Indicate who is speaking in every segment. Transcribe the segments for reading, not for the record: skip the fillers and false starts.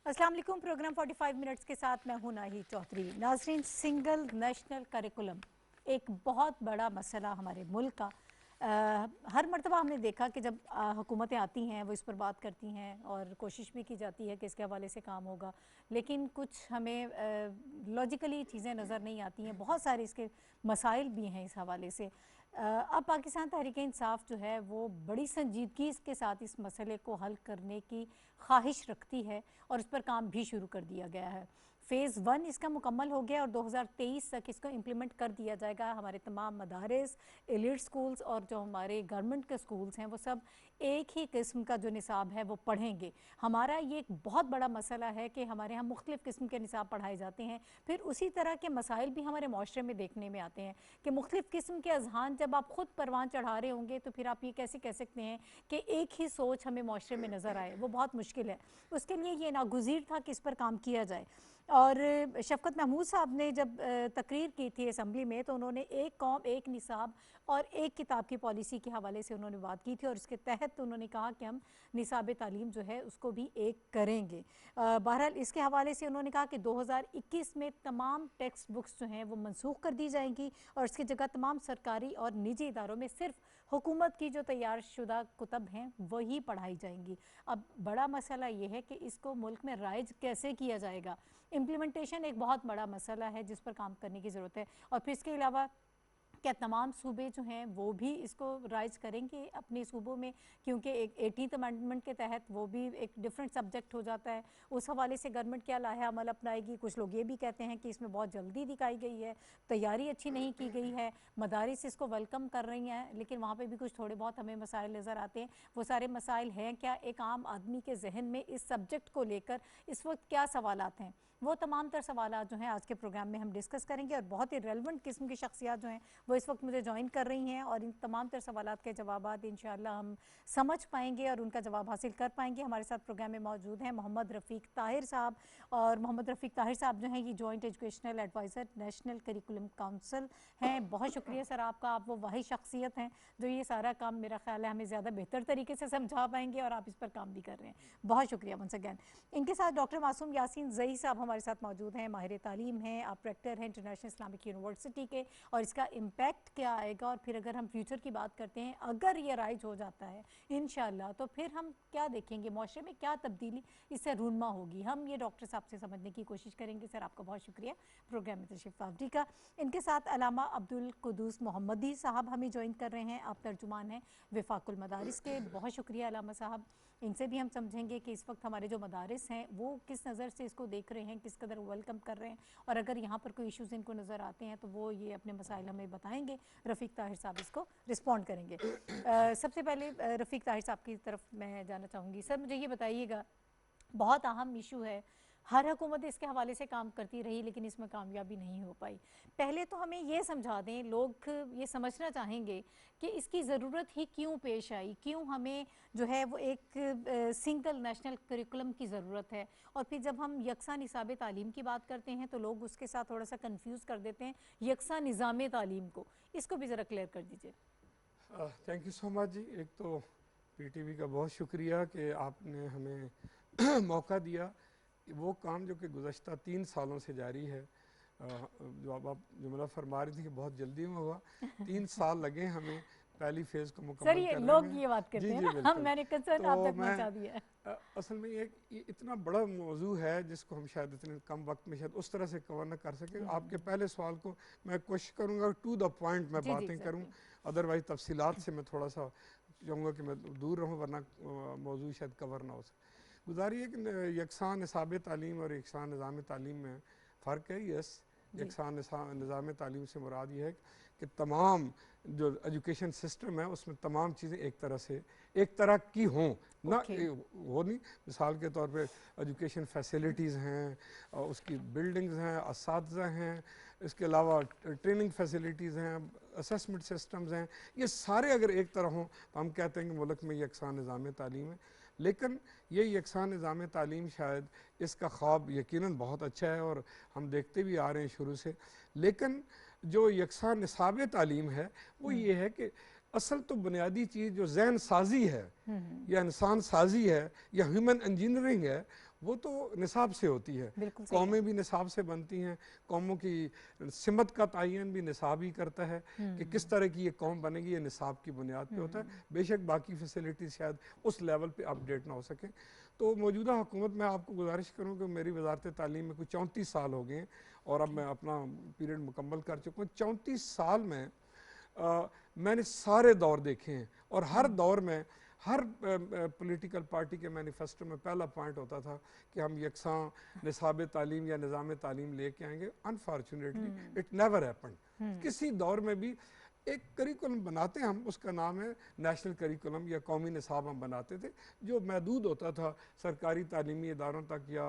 Speaker 1: अस्सलाम वालेकुम। Programme 45 minutes के साथ मैं हूं नाहिद चौधरी। नाज़रीन, सिंगल नेशनल करिकुलम एक बहुत बड़ा मसला हमारे मुल्क का। हर मरतबा हमने देखा कि जब हुकूमतें आती हैं वो इस पर बात करती हैं और कोशिश भी की जाती है कि इसके हवाले से काम होगा, लेकिन कुछ हमें लॉजिकली चीज़ें नज़र नहीं आती हैं। बहुत सारे इसके मसाइल भी हैं इस हवाले से। अब पाकिस्तान तहरीक इंसाफ जो है वो बड़ी संजीदगी के साथ इस मसले को हल करने की ख्वाहिश रखती है और इस पर काम भी शुरू कर दिया गया है। फ़ेज़ 1 इसका मुकम्मल हो गया और 2023 तक इसको इम्प्लीमेंट कर दिया जाएगा। हमारे तमाम मदारिस, एलिट स्कूल्स और जो हमारे गवर्नमेंट के स्कूल्स हैं वो सब एक ही किस्म का जो निसाब है वो पढ़ेंगे। हमारा ये एक बहुत बड़ा मसला है कि हमारे यहाँ मुख्तलिफ़ किस्म के निसाब पढ़ाए जाते हैं। फिर उसी तरह के मसाइल भी हमारे माशरे में देखने में आते हैं कि मुख्तलिफ़ किस्म के अज़हान जब आप ख़ुद परवान चढ़ा रहे होंगे तो फिर आप ये कैसे कह सकते हैं कि एक ही सोच हमें माशरे में नज़र आए। वो बहुत मुश्किल है। उसके लिए ये नागुज़ीर था कि इस पर काम किया जाए। और शफ़क़त महमूद साहब ने जब तकरीर की थी असम्बली में तो उन्होंने एक कौम एक निसाब और एक किताब की पॉलिसी के हवाले से उन्होंने बात की थी और इसके तहत उन्होंने कहा कि हम निसाब तालीम जो है उसको भी एक करेंगे। बहरहाल इसके हवाले से उन्होंने कहा कि 2021 में तमाम टेक्स्ट बुक्स जो हैं वो मनसूख कर दी जाएंगी और इसकी जगह तमाम सरकारी और निजी इदारों में सिर्फ हुकूमत की जो तैयार शुदा कुतब हैं वही पढ़ाई जाएंगी। अब बड़ा मसला ये है कि इसको मुल्क में राइज कैसे किया जाएगा। इम्प्लीमेंटेशन एक बहुत बड़ा मसला है जिस पर काम करने की ज़रूरत है। और फिर इसके अलावा क्या तमाम सूबे जो हैं वो भी इसको राइज करेंगे अपने सूबों में, क्योंकि एक 18th अमेंडमेंट के तहत वो भी एक डिफरेंट सब्जेक्ट हो जाता है। उस हवाले से गवर्नमेंट क्या लाया अमल अपनाएगी। कुछ लोग ये भी कहते हैं कि इसमें बहुत जल्दी दिखाई गई है, तैयारी अच्छी नहीं की गई है। मदारिस इसको वेलकम कर रही हैं लेकिन वहाँ पर भी कुछ थोड़े बहुत हमें मसाइल नज़र आते हैं। वो सारे मसाइल हैं क्या, एक आम आदमी के जहन में इस सब्जेक्ट को लेकर इस वक्त क्या सवालात हैं, वो तमाम तर सवालात जो हैं आज के प्रोग्राम में हम डिस्कस करेंगे। और बहुत ही रेलेवेंट किस्म की शख्सियात जो हैं वो इस वक्त मुझे ज्वाइन कर रही हैं और इन तमाम तर सवालात के जवाबात इंशाअल्लाह हम समझ पाएंगे और उनका जवाब हासिल कर पाएंगे। हमारे साथ प्रोग्राम में मौजूद हैं मोहम्मद रफ़ीक ताहिर साहब। और मोहम्मद रफ़ीक ताहिर साहब जो हैं ये joint educational adviser national curriculum council हैं। बहुत शुक्रिया सर आपका। आप वो वाही शख्सियत हैं जो ये सारा काम मेरा ख्याल है हमें ज़्यादा बेहतर तरीके से समझा पाएंगे और आप इस पर काम भी कर रहे हैं। बहुत शुक्रिया वंस अगैन। इनके साथ डॉक्टर मासूम यासीन ज़ई साहब हमारे साथ मौजूद हैं। माहिर तालीम हैं, आप रेक्टर हैं इंटरनेशनल इस्लामिक यूनिवर्सिटी के। और इसका इम्पैक्ट क्या आएगा और फिर अगर हम फ्यूचर की बात करते हैं, अगर ये राइज हो जाता है इंशाअल्लाह तो फिर हम क्या देखेंगे, माशरे में क्या तब्दीली इससे रूनमा होगी, हम ये डॉक्टर साहब से समझने की कोशिश करेंगे। सर आपका बहुत शुक्रिया प्रोग्राम में तशरीफ़ आवरी का। इनके साथ अलामा अब्दुल कुदूस मोहम्मदी साहब हमें ज्वाइन कर रहे हैं। आप तर्जुमान हैं वफाकुल मदारिस के। बहुत शुक्रिया अलामा साहब। इनसे भी हम समझेंगे कि इस वक्त हमारे जो मदारिस हैं वो किस नज़र से इसको देख रहे हैं, किस कदर वेलकम कर रहे हैं और अगर यहाँ पर कोई इश्यूज़ इनको नज़र आते हैं तो वो ये अपने मसाइल हमें बताएंगे। रफ़ीक ताहिर साहब इसको रिस्पॉन्ड करेंगे। सबसे पहले रफ़ीक ताहिर साहब की तरफ मैं जाना चाहूँगी। सर मुझे ये बताइएगा, बहुत अहम इशू है, हर हुकूमत इसके हवाले से काम करती रही लेकिन इसमें कामयाबी नहीं हो पाई। पहले तो हमें ये समझा दें, लोग ये समझना चाहेंगे कि इसकी ज़रूरत ही क्यों पेश आई, क्यों हमें जो है वो एक सिंगल नेशनल करिकुलम की ज़रूरत है। और फिर जब हम यकसा निसाब तालीम की बात करते हैं तो लोग उसके साथ थोड़ा सा कन्फ्यूज़ कर देते हैं यकसा निज़ाम तालीम को। इसको भी ज़रा क्लियर कर दीजिए।
Speaker 2: थैंक यू सो मच जी। एक तो पीटीवी का बहुत शुक्रिया कि आपने हमें मौका दिया। वो काम जो कि गुज़श्ता 3 सालों से जारी है, जो अब आप जुमला फरमा रही थी कि बहुत जल्दी में हुआ, 3 साल लगे हमें पहली फेज़ को मुकम्मल करने में।
Speaker 1: लोग ये बात करते हैं
Speaker 2: जी
Speaker 1: ना, मैंने कंसर्न आप तक पहुंचा दिया है।
Speaker 2: असल में ये इतना बड़ा मौजू है जिसको हम शायद इतने कम वक्त में शायद उस तरह से कवर न कर सके। आपके पहले सवाल को मैं कोशिश करूँगा टू द पॉइंट मैं बातें करूँ, अदरवाइज़ तफसीलात से मैं थोड़ा सा चाहूँगा कि मैं दूर रहूँ वरना मौजू शायद कवर ना हो सके। गुजारी है कि यकसा निसाब तालीम और यकसा निज़ाम तालीम में फ़र्क है। यस, यकसा निज़ाम तालीम से मुराद ये है कि तमाम जो एजुकेशन सिस्टम है उसमें तमाम चीज़ें एक तरह की हों, ना हो नहीं। मिसाल के तौर पे एजुकेशन फैसिलिटीज़ हैं, उसकी बिल्डिंग्स हैं, असातिज़ा हैं, इसके अलावा ट्रेनिंग फैसिलिटीज़ हैं, असेसमेंट सिस्टम्स हैं, ये सारे अगर एक तरह हों तो हम कहते हैं कि मुल्क में यकसा निज़ाम तालीम है। लेकिन ये यकसा निज़ाम तालीम शायद इसका ख्वाब यकीनन बहुत अच्छा है और हम देखते भी आ रहे हैं शुरू से। लेकिन जो यकसा निसाब तालीम है वो ये है कि असल तो बुनियादी चीज़ जो जहन साजी है या इंसान साजी है या ह्यूमन इंजीनियरिंग है वो तो निसाब से होती है।
Speaker 1: बिल्कुल सही
Speaker 2: कौमें भी निसाब से बनती हैं, कौमों की सिमत का तयन भी निसाब ही करता है कि किस तरह की ये कौम बनेगी, ये निसाब की बुनियाद पे होता है। बेशक बाकी फैसिलिटी शायद उस लेवल पे अपडेट ना हो सके। तो मौजूदा हुकूमत में आपको गुजारिश करूँ कि मेरी वजारत तालीम में कुछ 34 साल हो गए हैं और अब मैं अपना पीरियड मुकम्मल कर चुका हूँ। 34 साल में मैंने सारे दौर देखे हैं और हर दौर में हर पॉलिटिकल पार्टी के मैनिफेस्टो में पहला पॉइंट होता था कि हम यकसां निसाब तालीम या निज़ाम तालीम लेके आएंगे। Unfortunately it never happened. किसी दौर में भी एक करिकुलम बनाते हैं हम, उसका नाम है नेशनल करिकुलम या कौमी निसाब हम बनाते थे, जो महदूद होता था सरकारी तालीमी इदारों तक या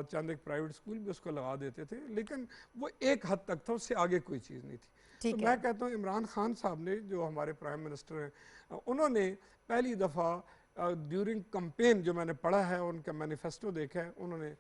Speaker 2: चंद एक प्राइवेट स्कूल भी उसको लगा देते थे, लेकिन वो एक हद तक था, उससे आगे कोई चीज़ नहीं थी। तो मैं कहता हूँ इमरान खान साहब ने, जो हमारे प्राइम मिनिस्टर हैं, उन्होंने पहली दफ़ा ड्यूरिंग कैंपेन जो मैंने पढ़ा है, उनका मैनिफेस्टो देखा है, उन्होंने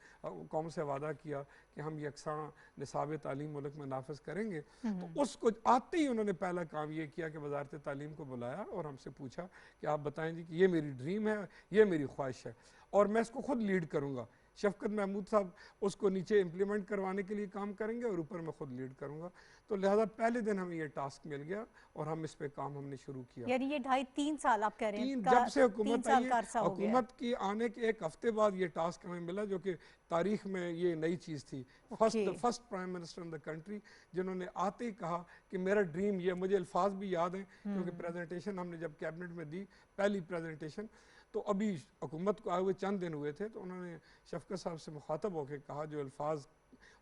Speaker 2: कौम से वादा किया कि हम यकसां निसाब तालीम मुल्क में नाफिज करेंगे। तो उसको आते ही उन्होंने पहला काम ये किया कि वजारत तालीम को बुलाया और हमसे पूछा कि आप बताएं जी कि ये मेरी ड्रीम है, ये मेरी ख्वाहिश है और मैं इसको खुद लीड करूँगा। शफकत महमूद साहब उसको नीचे इम्प्लीमेंट करवाने के लिए काम करेंगे और ऊपर मैं खुद लीड करूँगा। तो लिहाजा पहले दिन हमें ये टास्क मिल गया और हम इस पे काम हमने शुरू किया।
Speaker 1: यानी ये 2.5-3 साल आप कह रहे हैं
Speaker 2: जब से हुकूमत आई है,
Speaker 1: हुकूमत
Speaker 2: हुकूमत की आने के एक हफ्ते बाद ये टास्क हमें मिला, जो कि तारीख में ये नई चीज़ थी। First prime minister in the country जिन्होंने आते ही कहा कि मेरा ड्रीम ये, मुझे अल्फाज भी याद हैं क्योंकि प्रेजेंटेशन हमने जब कैबिनेट में दी, पहली प्रेजेंटेशन, तो अभी हुकूमत को आए हुए चंद दिन हुए थे, तो उन्होंने शफकत साहब से मुखातब होकर कहा, जो अल्फाज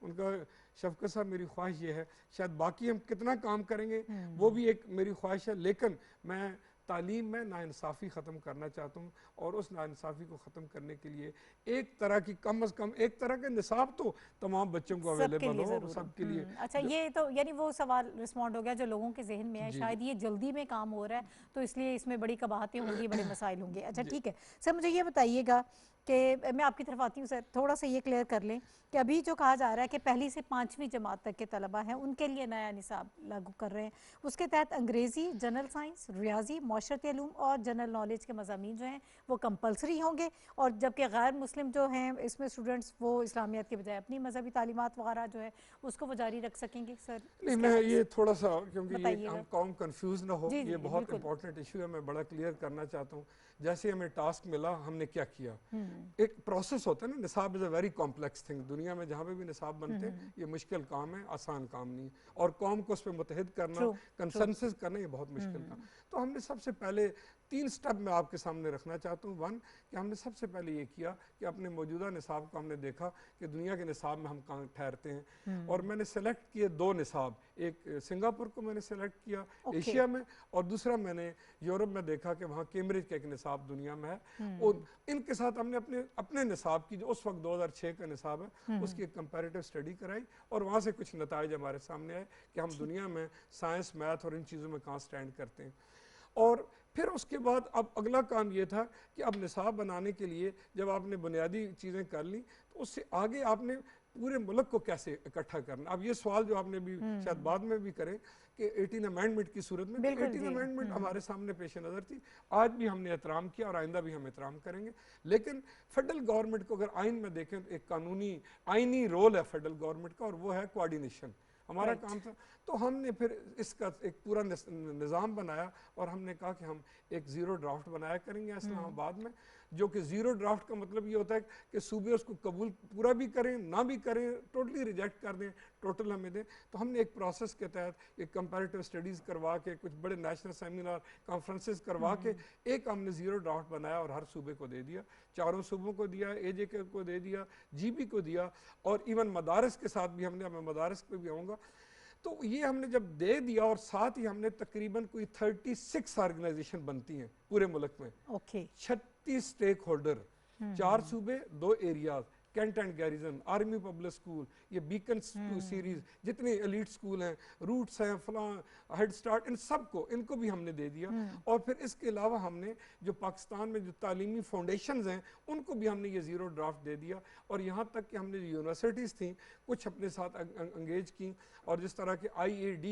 Speaker 2: उनका, शफकत साहब मेरी ख्वाहिश ये है, शायद बाकी हम कितना काम करेंगे वो भी एक मेरी ख्वाहिश है, लेकिन मैं तालीम में नाइंसाफ़ी ख़त्म करना चाहता हूँ और उस नाइंसाफ़ी को ख़त्म करने के लिए एक तरह की, कम अज़ कम एक तरह के निसाब तो तमाम बच्चों को अवेलेबल हो सबके लिए।
Speaker 1: अच्छा, ये तो यानी वो सवाल रिस्पॉन्ड हो गया जो लोगों के जहन में है, शायद ये जल्दी में काम हो रहा है तो इसलिए इसमें बड़ी कबाहतें होंगी, बड़े मसाइल होंगे। अच्छा ठीक है सर, मुझे ये बताइएगा कि मैं आपकी तरफ आती हूँ सर, थोड़ा सा ये क्लियर कर लें कि अभी जो कहा जा रहा है कि पहली से 5वीं जमात तक के तलबा हैं उनके लिए नया निसाब लागू कर रहे हैं, उसके तहत अंग्रेज़ी, जनरल साइंस, रियाजी, माशरती इल्म और जनरल नॉलेज के मज़ामीन जो हैं वो कंपलसरी होंगे, और जबकि गैर मुस्लिम जो हैं इसमें स्टूडेंट्स वो इस्लामियात के बजाय अपनी मजहबी तालीमात वगैरह जो है उसको वो जारी रख सकेंगे। सर
Speaker 2: नहीं, मैं ये थोड़ा सा, क्योंकि ये हम कौम कंफ्यूज ना हो, ये बहुत इंपॉर्टेंट इशू है, मैं बड़ा क्लियर करना चाहता हूँ। जैसे हमें टास्क मिला, हमने क्या किया, एक प्रोसेस होता है ना, निसाब is a very complex thing. दुनिया में जहाँ पे भी निसाब बनते हैं ये मुश्किल काम है, आसान काम नहीं है, और कौम को उस पर मुतहद करना, कंसेंसस करना, ये बहुत मुश्किल काम। तो हमने सबसे पहले 3 स्टेप मैं आपके सामने रखना चाहता हूँ। 1 कि हमने सबसे पहले ये किया कि अपने मौजूदा निसाब को हमने देखा कि दुनिया के निसाब में हम कहाँ ठहरते हैं, और मैंने सेलेक्ट किए 2 निसाब, एक सिंगापुर को मैंने सेलेक्ट किया एशिया में, और दूसरा मैंने यूरोप में देखा कि वहाँ कैम्ब्रिज का एक निसाब दुनिया में है, और इनके साथ हमने अपने निसाब की, जो उस वक्त 2006 का निसाब है, उसकी एक कंपैरेटिव स्टडी कराई, और वहाँ से कुछ नताइज हमारे सामने आए कि हम दुनिया में साइंस, मैथ और इन चीज़ों में कहाँ स्टैंड करते हैं। और फिर उसके बाद अब अगला काम ये था कि अब निसाब बनाने के लिए जब आपने बुनियादी चीज़ें कर ली, तो उससे आगे आपने पूरे मुल्क को कैसे इकट्ठा करना। अब ये सवाल जो आपने भी शायद बाद में भी करें कि 18 अमेंडमेंट की सूरत में, 18 अमेंडमेंट हमारे सामने पेश नज़र थी, आज भी हमने एहतराम किया और आइंदा भी हम एहतराम करेंगे। लेकिन फेडरल गवर्नमेंट को अगर आइन में देखें तो एक कानूनी आइनी रोल है फेडरल गवर्नमेंट का, और वो है कोऑर्डिनेशन। हमारा काम था, तो हमने फिर इसका एक पूरा निज़ाम बनाया, और हमने कहा कि हम एक ज़ीरो ड्राफ्ट बनाया करेंगे इस्लामाबाद में, जो कि ज़ीरो ड्राफ्ट का मतलब ये होता है कि सूबे उसको कबूल पूरा भी करें, ना भी करें, टोटली रिजेक्ट कर दें, टोटल हमें दें। तो हमने एक प्रोसेस के तहत एक कंपैरेटिव स्टडीज़ करवा के, कुछ बड़े नेशनल सेमिनार कॉन्फ्रेंसेस करवा के एक हमने ज़ीरो ड्राफ्ट बनाया और हर सूबे को दे दिया, 4 सूबों को दिया, AJK को दे दिया, GB को दिया, और इवन मदारस के साथ भी हमने, मैं मदारस पे भी आऊँगा। तो ये हमने जब दे दिया, और साथ ही हमने तकरीबन कोई 36 ऑर्गेनाइजेशन बनती हैं पूरे मुल्क में, 36 स्टेक होल्डर, 4 सूबे, 2 areas, cantt and garrison, army public school, ये बीकन सीरीज, जितने एलीट स्कूल हैं, रूट्स हैं, फलां, हेड स्टार्ट, इन सबको, इनको भी हमने दे दिया। और फिर इसके अलावा हमने जो पाकिस्तान में जो तालीमी फाउंडेशंस हैं उनको भी हमने ये ज़ीरो ड्राफ्ट दे दिया। और यहाँ तक कि हमने यूनिवर्सिटीज़ थी कुछ अपने साथ एंगेज की, और जिस तरह के IAD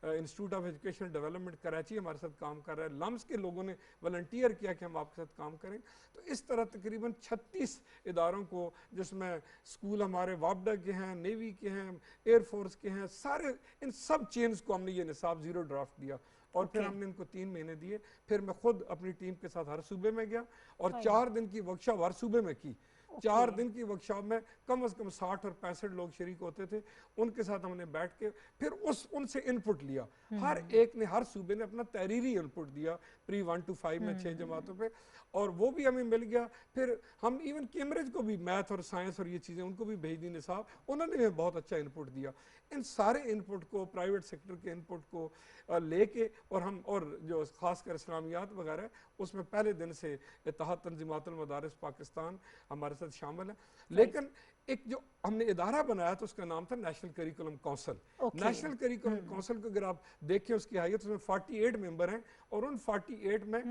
Speaker 2: institute of education development Karachi हमारे साथ काम कर रहा है, लम्स के लोगों ने वॉलंटियर किया कि हम आपके साथ काम करें। तो इस तरह तकरीबन 36 इदारों को, जिसमें स्कूल हमारे वापडा के हैं, नेवी के हैं, एयरफोर्स के हैं, सारे इन सब चेन्स को हमने ये निसाब ज़ीरो ड्राफ्ट दिया। और फिर हमने इनको 3 महीने दिए। फिर मैं खुद अपनी टीम के साथ हर सूबे में गया और 4 दिन की वर्कशॉप हर सूबे में की। 4 दिन की वर्कशॉप में कम से कम 60 और 65 लोग शरीक होते थे। उनके साथ हमने बैठ के फिर उनसे इनपुट लिया। हर एक ने, हर सूबे ने अपना तहरीरी इनपुट दिया प्री 1 to 5 में 6 जमातों पे, और वो भी हमें मिल गया। फिर हम इवन कैम्ब्रिज को भी मैथ और साइंस और ये चीज़ें उनको भी भेज दी निसाब, उन्होंने भी बहुत अच्छा इनपुट दिया। इन सारे इनपुट को, प्राइवेट सेक्टर के इनपुट को लेके, और हम, और जो खासकर इस्लामियात वगैरह, उसमें पहले दिन से इत्तेहाद तंजीमातुल मदारिस पाकिस्तान हमारे साथ शामिल है। लेकिन एक जो हमने इदारा बनाया था उसका नाम था national curriculum council. National curriculum council को अगर आप देखें उसकी हैयत, उसमें 48 मेंबर हैं, और उन 48 में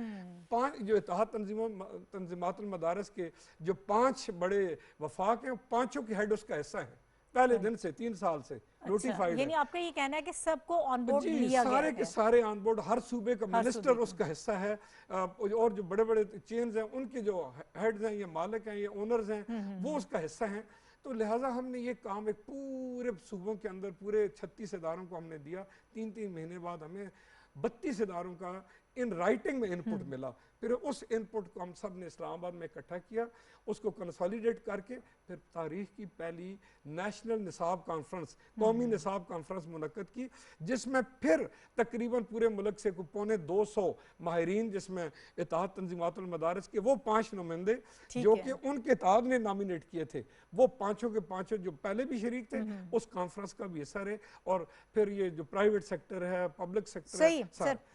Speaker 2: 5 जो इत्तेहाद तंजीमातुल मदारिस के जो 5 बड़े वफाक हैं, पांचों के हेड उसका हिस्सा है पहले दिन से, 3 साल से नोटिफाइड।
Speaker 1: यानी आपका ये कहना है कि सबको ऑन बोर्ड लिया गया
Speaker 2: सारे
Speaker 1: है।
Speaker 2: के सारे ऑन बोर्ड, हर सूबे का मिनिस्टर उसका हिस्सा है, और जो बड़े बड़े चेन्स हैं उनके जो हेड्स हैं, ये मालिक हैं, ये ओनर्स हैं, वो उसका हिस्सा हैं। तो लिहाजा हमने ये काम एक पूरे सूबों के अंदर पूरे 36 इदारों को हमने दिया। 3-3 महीने बाद हमें 32 इदारों का इन राइटिंग में इनपुट मिला। फिर उस इनपुट को हम सब ने इस्लामाबाद में इकट्ठा किया, उसको कंसोलिडेट करके फिर तारीख की पहली नेशनल निसाब कॉन्फ्रेंस, कौमी निसाब कॉन्फ्रेंस मुनक्कद की, जिसमें फिर तकरीबन पूरे मुल्क से पौने 200 माहिरीन, जिसमें इत्तेहाद तंजीमातुल मदारिस के वो 5 नुमाइंदे जो कि उनके इत्तेहाद ने नॉमिनेट किए थे, वो पांचों के पांचों जो पहले भी शरीक थे उस कॉन्फ्रेंस का भी हिस्सा रहे। और फिर ये जो प्राइवेट सेक्टर है, पब्लिक सेक्टर है,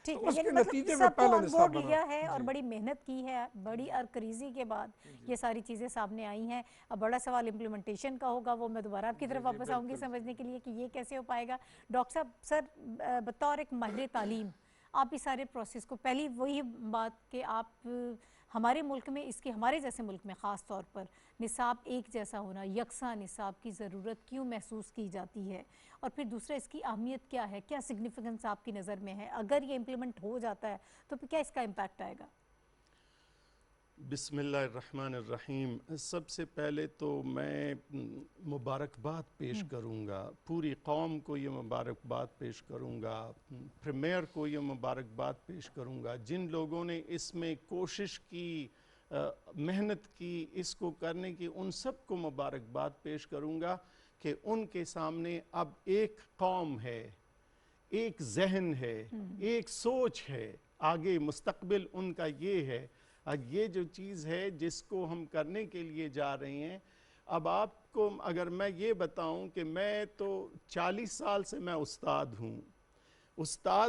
Speaker 1: तो
Speaker 2: उसके नतीजे में
Speaker 1: सबको
Speaker 2: पहला
Speaker 1: ऑन
Speaker 2: निसाब
Speaker 1: बोर्ड लिया है और बड़ी मेहनत की है, बड़ी अरकरीजी के बाद ये सारी चीज़ें सामने आई हैं। अब बड़ा सवाल इम्प्लीमेंटेशन का होगा, वो मैं दोबारा आपकी तरफ वापस आऊँगी समझने के लिए कि ये कैसे हो पाएगा। डॉक्टर साहब, सर बतौर एक माहिर तालीम आप इस सारे प्रोसेस को, पहली वही बात कि आप हमारे मुल्क में, इसके हमारे जैसे मुल्क में ख़ास तौर पर निसाब एक जैसा होना, यकसा निसाब की ज़रूरत क्यों महसूस की जाती है, और फिर दूसरा इसकी अहमियत क्या है, क्या सिग्निफिकेंस आपकी नज़र में है, अगर ये इम्प्लीमेंट हो जाता है तो फिर क्या इसका इम्पैक्ट आएगा?
Speaker 3: बिस्मिल्लाहिर्रहमानिर्रहीम। सबसे पहले तो मैं मुबारकबाद पेश करूँगा, पूरी कौम को ये मुबारकबाद पेश करूँगा, प्रीमियर को ये मुबारकबाद पेश करूँगा, जिन लोगों ने इसमें कोशिश की, मेहनत की इसको करने की, उन सब को मुबारकबाद पेश करूँगा कि उनके सामने अब एक कौम है, एक जहन है, एक सोच है, आगे मुस्तकबिल उनका ये है। ये जो चीज़ है जिसको हम करने के लिए जा रहे हैं। अब आपको अगर मैं ये बताऊं कि मैं तो 40 साल से मैं उस्ताद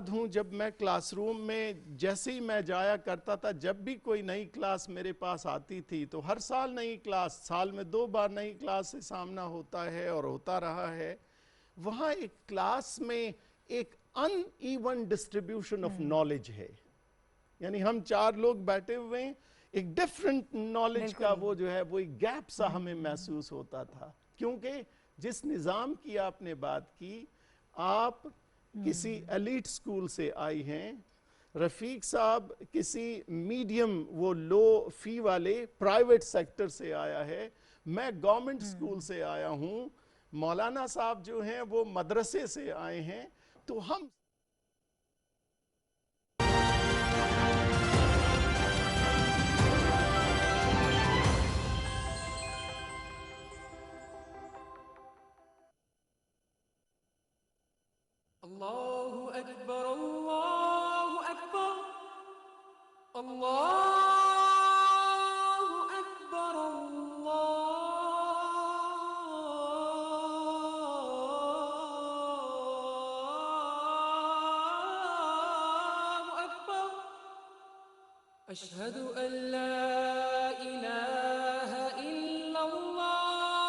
Speaker 3: हूँ। जब मैं क्लासरूम में जैसे ही मैं जाया करता था, जब भी कोई नई क्लास मेरे पास आती थी तो हर साल नई क्लास, साल में 2 बार नई क्लास से सामना होता है और होता रहा है। वहाँ एक क्लास में एक अनइवन डिस्ट्रीब्यूशन ऑफ नॉलेज है, यानी हम 4 लोग बैठे हुए हैं, एक डिफरेंट नॉलेज का वो जो है वो एक गैप सा हमें महसूस होता था। क्योंकि जिस निज़ाम की आपने बात की, आप किसी एलीट स्कूल से आई हैं, रफ़ीक साहब किसी मीडियम वो लो फी वाले प्राइवेट सेक्टर से आया है, मैं गवर्नमेंट स्कूल से आया हूँ, मौलाना साहब जो हैं वो मदरसे से आए हैं। तो हम
Speaker 4: अल्लाहु अकबर, अल्लाहु अकबर, अल्लाहु अकबर, अल्लाहु अकबर। अशहदु अल्ला इलाहा इल्लल्लाह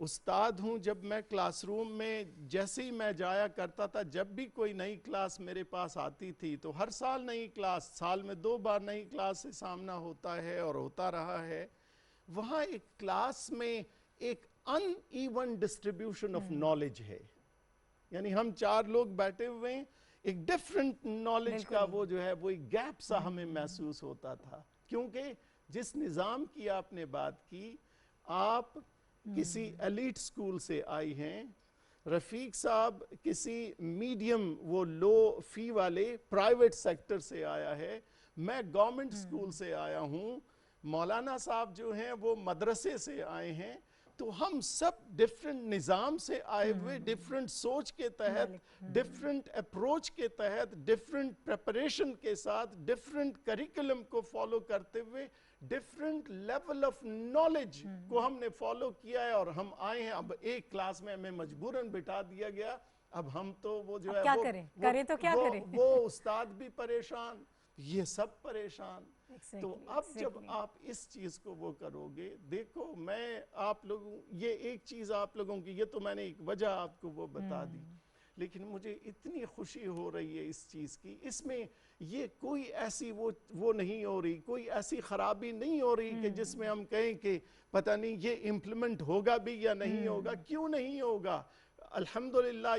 Speaker 3: उस्ताद हूँ। जब मैं क्लासरूम में जैसे ही मैं जाया करता था, जब भी कोई नई क्लास मेरे पास आती थी तो हर साल नई क्लास, साल में 2 बार नई क्लास से सामना होता है और होता रहा है। वहाँ एक क्लास में एक अनइवन डिस्ट्रीब्यूशन ऑफ नॉलेज है, यानी हम 4 लोग बैठे हुए हैं, एक डिफरेंट नॉलेज का वो जो है वो एक गैप सा हमें महसूस होता था, क्योंकि जिस निज़ाम की आपने बात की, आप किसी एलीट स्कूल से आई हैं, रफ़ीक साहब किसी मीडियम वो लो फी वाले प्राइवेट सेक्टर से आया है, मैं गवर्नमेंट स्कूल से आया हूँ, मौलाना साहब जो हैं वो मदरसे से आए हैं। तो हम सब डिफरेंट निज़ाम से आए हुए, डिफरेंट सोच के तहत, डिफरेंट अप्रोच के तहत, डिफरेंट प्रिपरेशन के साथ, डिफरेंट करिकुलम को फॉलो करते हुए, डिफरेंट लेवल ऑफ नॉलेज को हमने फॉलो किया है और हम आए हैं। अब एक क्लास में हमें मजबूरन बिठा दिया गया, अब हम तो वो जो है
Speaker 1: क्या
Speaker 3: वो,
Speaker 1: करें? करें तो क्या करें?
Speaker 3: वो उस्ताद भी परेशान, ये सब परेशान। तो अब जब आप इस चीज को वो करोगे, देखो मैं आप लोगों, ये एक चीज आप लोगों की, ये तो मैंने एक वजह आपको वो बता दी, लेकिन मुझे इतनी खुशी हो रही है इस चीज की, इसमें ये कोई ऐसी वो नहीं हो रही, कोई ऐसी खराबी नहीं हो रही कि जिसमें हम कहें कि पता नहीं ये इम्प्लीमेंट होगा भी या नहीं होगा। क्यों नहीं होगा? अल्हम्दुलिल्लाह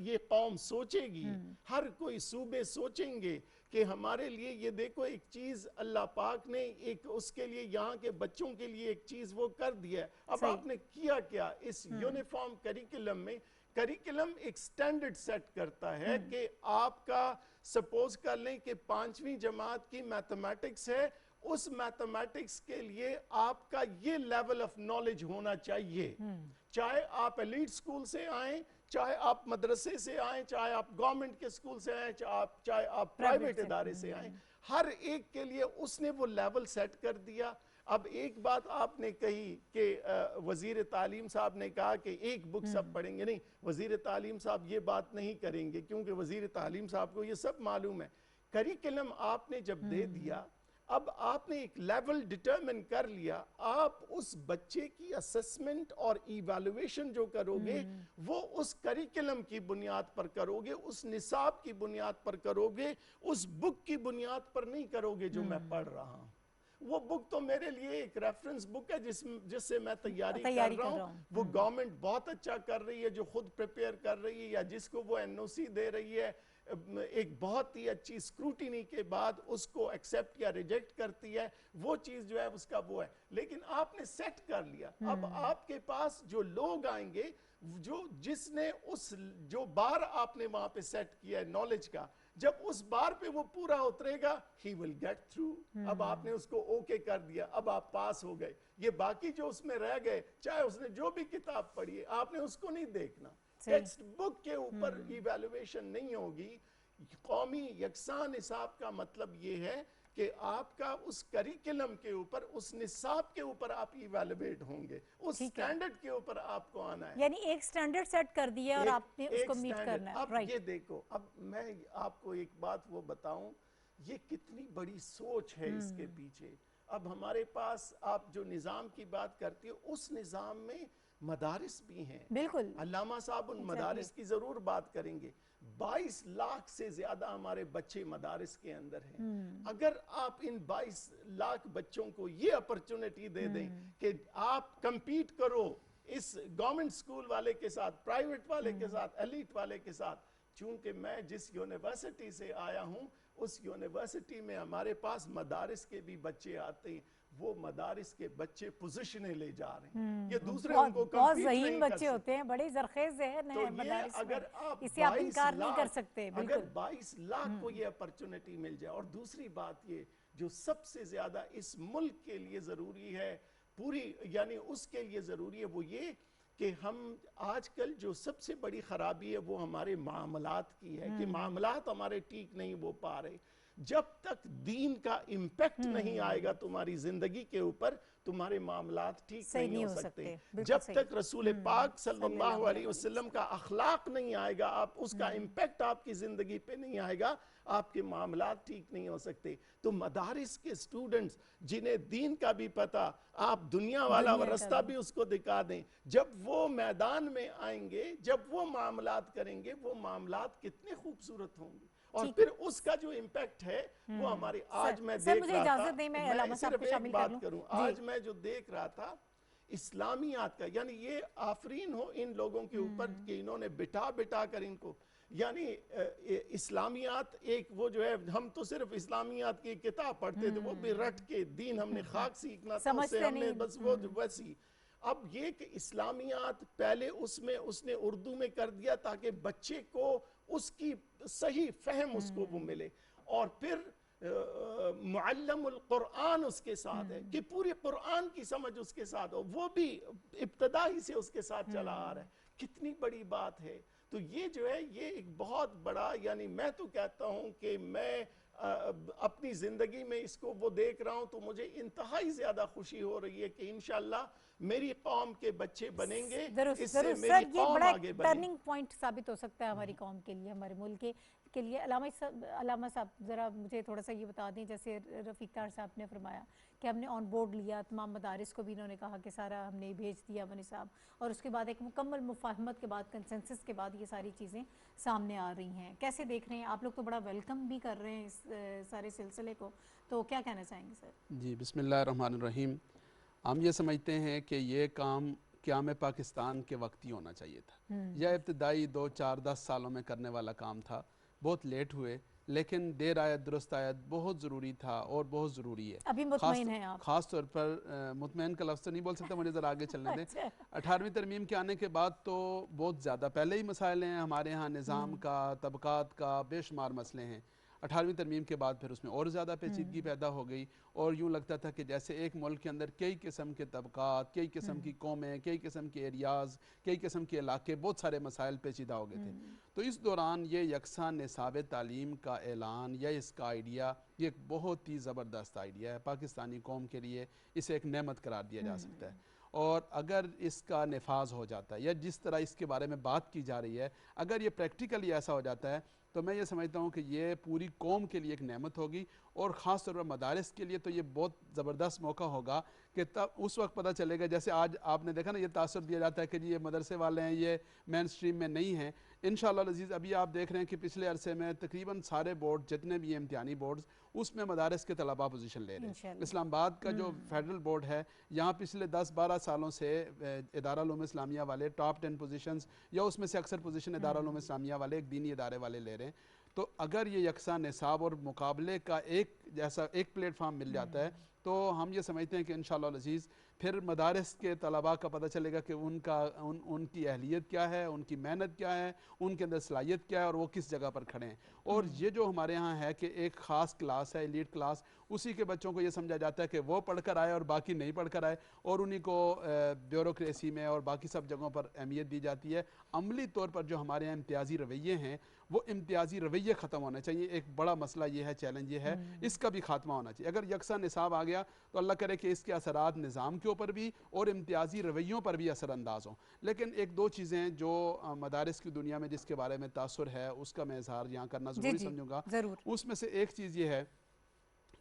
Speaker 3: ये कौम सोचेगी, हर कोई सूबे सोचेंगे कि हमारे लिए ये देखो एक चीज अल्लाह पाक ने एक उसके लिए, यहाँ के बच्चों के लिए एक चीज वो कर दिया है। अब आपने किया क्या इस यूनिफॉर्म करिकुलम में? करिकुलम एक स्टैंडर्ड सेट करता है कि आपका सपोज कर लें कि 5वीं जमात की मैथमेटिक्स है, उस मैथमेटिक्स के लिए आपका ये लेवल ऑफ नॉलेज होना चाहिए, चाहे आप एलीट स्कूल से आए, चाहे आप मदरसे से आए, चाहे आप गवर्नमेंट के स्कूल से आए, चाहे आप प्राइवेट इदारे से आए, हर एक के लिए उसने वो लेवल सेट कर दिया। अब एक बात आपने कही कि वजीर तालीम साहब ने कहा कि एक बुक सब पढ़ेंगे, नहीं, वजीर तालीम साहब ये बात नहीं करेंगे, क्योंकि वजीर तालीम साहब को ये सब मालूम है। करिकुलम आपने जब दे दिया, अब आपने एक लेवल डिटरमिन कर लिया, आप उस बच्चे की असेसमेंट और इवैल्यूएशन जो करोगे वो उस करिकुलम की बुनियाद पर करोगे, उस निसाब की बुनियाद पर करोगे, उस बुक की बुनियाद पर नहीं करोगे जो मैं पढ़ रहा हूँ। वो बुक तो मेरे लिए एक रेफरेंस बुक है जिससे मैं तैयारी कर रहा हूँ। वो गवर्नमेंट बहुत अच्छा कर रही है जो खुद प्रिपेयर कर रही है, या जिसको वो एनओसी दे रही है, एक बहुत ही अच्छी स्क्रूटिनी के बाद उसको एक्सेप्ट या रिजेक्ट करती है, वो चीज जो है उसका वो है। लेकिन आपने सेट कर लिया, अब आपके पास जो लोग आएंगे, जिसने उस जो बार आपने वहां पे सेट किया है नॉलेज का, जब उस बार पे वो पूरा उतरेगा, ही विल गेट थ्रू। अब आपने उसको ओके कर दिया, अब आप पास हो गए। ये बाकी जो उसमें रह गए, चाहे उसने जो भी किताब पढ़ी है, आपने उसको नहीं देखना, टेक्स्ट बुक के ऊपर इवैल्यूएशन नहीं होगी। कौमी यकसान निसाब का मतलब ये है कि आपका उस करिकुलम के ऊपर, उस निसाब के ऊपर आप इवैल्यूएट होंगे, उस स्टैंडर्ड के ऊपर आपको आना है।
Speaker 1: यानी एक स्टैंडर्ड सेट कर दिया और आपने उसको मीट करना है।
Speaker 3: अब ये देखो, अब मैं आपको एक बात वो बताऊं, ये कितनी बड़ी सोच है इसके पीछे। अब हमारे पास आप जो निज़ाम की बात करती हो, उस निज़ाम में मदारिस भी हैं।
Speaker 1: बिल्कुल,
Speaker 3: अल्लामा साहब उन मदारिस की जरूर बात करेंगे। 22 लाख से ज्यादा हमारे बच्चे मदारिस के अंदर हैं। अगर आप इन 22 लाख बच्चों को ये अपॉर्चुनिटी दे दें कि आप कंपीट करो इस गवर्नमेंट स्कूल वाले के साथ, प्राइवेट वाले के साथ, एलीट वाले के साथ, चूंकि मैं जिस यूनिवर्सिटी से आया हूं, उस यूनिवर्सिटी में हमारे पास मदारिस के भी बच्चे आते हैं, वो मदारिस के बच्चे पोजीशनें ले जा रहे हैं। ये दूसरे उनको
Speaker 1: बहुत ज़हीन बच्चे होते हैं, बड़े जरखेज ज़हन है मदारिस में,
Speaker 3: अगर आप
Speaker 1: इसे आप इनकार नहीं कर सकते।
Speaker 3: अगर 22 लाख को ये अपॉर्चुनिटी मिल जाए, और दूसरी बात ये जो सबसे ज्यादा इस मुल्क के लिए जरूरी है, पूरी यानी उसके लिए जरूरी है, वो ये कि हम आजकल जो सबसे बड़ी खराबी है वो हमारे मामलात की है, कि मामलात हमारे ठीक नहीं हो पा रहे। जब तक दीन का इम्पैक्ट नहीं आएगा तुम्हारी जिंदगी के ऊपर, तुम्हारे मामलात ठीक नहीं हो सकते। जब तक रसूल पाक सल्लल्लाहु अलैहि वसल्लम का अखलाक नहीं आएगा, आप उसका इम्पैक्ट आपकी जिंदगी पे नहीं आएगा, आपके मामलात ठीक नहीं हो सकते। तो मदारिस के स्टूडेंट्स जिन्हें दीन का भी पता, आप दुनिया वाला रास्ता भी उसको दिखा दें, जब वो मैदान में आएंगे, जब वो मामलात करेंगे, वो मामलात कितने खूबसूरत होंगे, और फिर उसका जो इम्पैक्ट है वो हमारे, आज मैं देख रहा था, मैं सिर्फ एक बात करूं, आज मैं जो देख रहा था इस्लामियात का, यानी ये आफरीन हो इन लोगों के ऊपर कि इन्होंने बिठा बिठा कर इनको, यानी इस्लामियात एक वो जो है, हम तो सिर्फ इस्लामियात की किताब पढ़ते थे, वो भी रट के दीन हमने खाक सीखना था, उससे
Speaker 1: समझते
Speaker 3: हमने
Speaker 1: नहीं।
Speaker 3: बस वो वैसी। अब ये कि इस्लामियात पहले उसमें उसने उर्दू में कर दिया ताकि बच्चे को उसकी सही फहम उसको वो मिले, और फिर मुअल्लमुल कुरान उसके साथ है कि पूरे कुरान की समझ उसके साथ हो, वो भी इब्तदा ही से उसके साथ चला आ रहा है। कितनी बड़ी बात है। तो ये जो है ये एक बहुत बड़ा, यानी मैं तो कहता हूँ कि मैं अपनी ज़िंदगी में इसको वो देख रहा हूँ तो मुझे इंतहाई ज़्यादा खुशी हो रही है कि इंशाअल्लाह मेरी कौम के बच्चे बनेंगे,
Speaker 1: जरूर
Speaker 3: इससे
Speaker 1: जरूर
Speaker 3: मेरी
Speaker 1: सर, ये
Speaker 3: कौम
Speaker 1: बड़ा
Speaker 3: आगे बनेगी।
Speaker 1: टर्निंग पॉइंट साबित हो सकता है हमारी कौम के लिए, हमारे मुल्क के लिए। अलामा साहब ज़रा मुझे थोड़ा सा ये बता दें, जैसे रफ़ीक तार साहब ने फरमाया कि हमने ऑन बोर्ड लिया, तमाम मदारिस को भी इन्होंने कहा कि सारा हमने भेज दिया मनी साहब, और उसके बाद एक मुकम्मल मुफाहमत के बाद, कंसेंसस के बाद ये सारी चीज़ें सामने आ रही हैं। कैसे देख रहे हैं आप लोग? तो बड़ा वेलकम भी कर रहे हैं इस सारे सिलसिले को, तो क्या कहना चाहेंगे सर?
Speaker 5: जी, बिस्मिल्लाहिर्रहमानिर्रहीम। हम ये समझते हैं कि ये काम क़याम पाकिस्तान के वक्त ही होना चाहिए था। यह इब्तदाई 2, 4, 10 सालों में करने वाला काम था। बहुत लेट हुए, लेकिन देर आयत दुरुस्त आयत बहुत ज़रूरी था और बहुत ज़रूरी है।
Speaker 1: अभी मुतमईन हैं आप?
Speaker 5: ख़ास तौर पर मुतमईन का लफ्ज़ तो नहीं बोल सकता, मुझे ज़रा आगे चलने दें। 18वीं तरमीम के आने के बाद तो बहुत ज़्यादा पहले ही मसाइल हैं हमारे यहाँ, निज़ाम का, तबक़ात का बेशुमार मसले हैं। 18वीं तरमीम के बाद फिर उसमें और ज़्यादा पेचीदगी पैदा हो गई, और यूँ लगता था कि जैसे एक मुल्क के अंदर कई किस्म के तबक़ात, कई किस्म की कौमें, कई किस्म के एरियाज़, कई किस्म के इलाके, बहुत सारे मसाइल पेचीदा हो गए थे। तो इस दौरान ये यकसा निसाब तालीम का ऐलान या इसका आइडिया, ये एक बहुत ही ज़बरदस्त आइडिया है पाकिस्तानी कौम के लिए। इसे एक नेमत करार दिया जा सकता है, और अगर इसका नफाज हो जाता है या जिस तरह इसके बारे में बात की जा रही है, अगर ये प्रैक्टिकली ऐसा हो जाता है, तो मैं ये समझता हूँ कि ये पूरी कौम के लिए एक नेमत होगी, और ख़ास तौर पर मदारिस के लिए तो ये बहुत ज़बरदस्त मौका होगा कि तब उस वक्त पता चलेगा। जैसे आज आपने देखा ना, ये तासुर दिया जाता है कि जी ये मदरसे वाले हैं, ये मेन स्ट्रीम में नहीं हैं। इंशाअल्लाह अज़ीज़ अभी आप देख रहे हैं कि पिछले अरसे में तकरीबन सारे बोर्ड, जितने भी इम्तिहानी बोर्ड्स, उसमें मदारिस के तलबा पोजीशन ले रहे हैं। इस्लामाबाद का जो फेडरल बोर्ड है, यहाँ पिछले 10-12 सालों से इदारा उलूम इस्लामिया वाले टॉप 10 पोजीशंस, या उसमें से अक्सर पोजीशन इदारा उलूम इस्लामिया वाले, एक दीनी इदारे वाले ले रहे हैं। तो अगर ये यकसा निसाब और मुकाबले का एक जैसा एक प्लेटफार्म मिल जाता है, तो हम ये समझते हैं कि इंशाअल्लाह अज़ीज़ फिर मदारिस के तलबा का पता चलेगा कि उनकी अहलियत क्या है, उनकी मेहनत क्या है, उनके अंदर सलाहियत क्या है, और वो किस जगह पर खड़े हैं। और ये जो हमारे यहाँ है कि एक ख़ास क्लास है, एलीट क्लास, उसी के बच्चों को ये समझा जाता है कि वो पढ़ कर आए और बाकी नहीं पढ़ कर आए, और उन्हीं को ब्यूरोक्रेसी में और बाकी सब जगहों पर अहमियत दी जाती है। अमली तौर पर जो हमारे यहाँ इम्तियाज़ी रवैये हैं, वो इम्तियाज़ी रवैये ख़त्म होने चाहिए। एक बड़ा मसला ये है, चैलेंज ये है, इसका भी खात्मा होना चाहिए। अगर यकसा निसाब आ गया तो अल्लाह करे कि इसके असरात निज़ाम के ऊपर भी और इम्तियाज़ी रवैयों पर भी असरअंदाज हों। लेकिन एक दो चीज़ें जो मदारिस की दुनिया में जिसके बारे में तासुर है, उसका मैं इजहार यहाँ करना ज़रूरी समझूंगा। उसमें से एक चीज़ ये है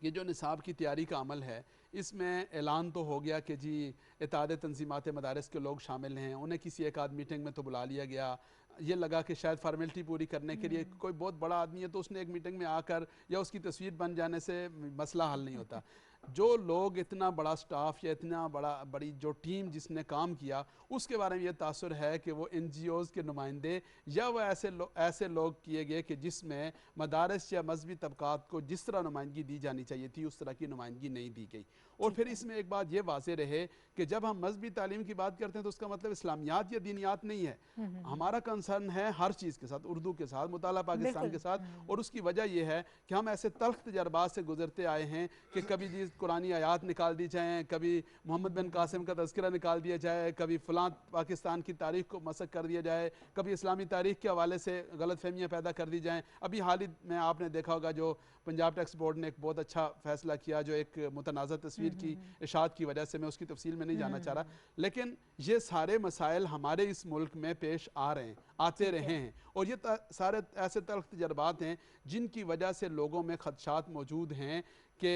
Speaker 5: कि जो निसाब की तैयारी का अमल है, इसमें ऐलान तो हो गया कि जी इत्तेहाद तंजीमात मदारिस के लोग शामिल हैं, उन्हें किसी एक आध मीटिंग में तो बुला लिया गया। ये लगा कि शायद फार्मेलिटी पूरी करने के लिए कोई बहुत बड़ा आदमी है तो उसने एक मीटिंग में आकर या उसकी तस्वीर बन जाने से मसला हल नहीं होता। जो लोग इतना बड़ा स्टाफ या इतना बड़ी जो टीम जिसने काम किया, उसके बारे में ये तासुर है कि वो NGOs के नुमाइंदे या वो ऐसे लोग किए गए कि जिसमें मदारिस या मजहबी तबकात को जिस तरह नुमाइंदगी दी जानी चाहिए थी उस तरह की नुमाइंदगी नहीं दी गई। और फिर इसमें एक बात ये वाज़ेह रहे कि जब हम मजहबी तालीम की बात करते हैं तो उसका मतलब इस्लामियात या दीनियात नहीं है। हमारा कंसर्न है हर चीज़ के साथ, उर्दू के साथ, मुताला पाकिस्तान के साथ। और उसकी वजह यह है कि हम ऐसे तल्ख तजर्बात से गुजरते आए हैं कि कभी जी कुरानी आयात निकाल दी जाएँ, कभी मोहम्मद बिन कासिम का तज़किरा निकाल दिया जाए, कभी फ़लाँ पाकिस्तान की तारीख़ को मसक कर दिया जाए, कभी इस्लामी तारीख़ के हवाले से गलत फहमियाँ पैदा कर दी जाएँ। अभी हाल ही में आपने देखा होगा जो पंजाब टैक्स बोर्ड ने एक बहुत अच्छा फ़ैसला किया, जो एक मुतनाज़ा तस्वीर की इशात की वजह से, मैं उसकी तफसील में नहीं जाना चाह रहा, लेकिन ये सारे मसाइल हमारे इस मुल्क में पेश आ रहे हैं, आते रहे हैं। और ये सारे ऐसे तल्ख तजर्बात हैं जिनकी वजह से लोगों में खदशात मौजूद हैं कि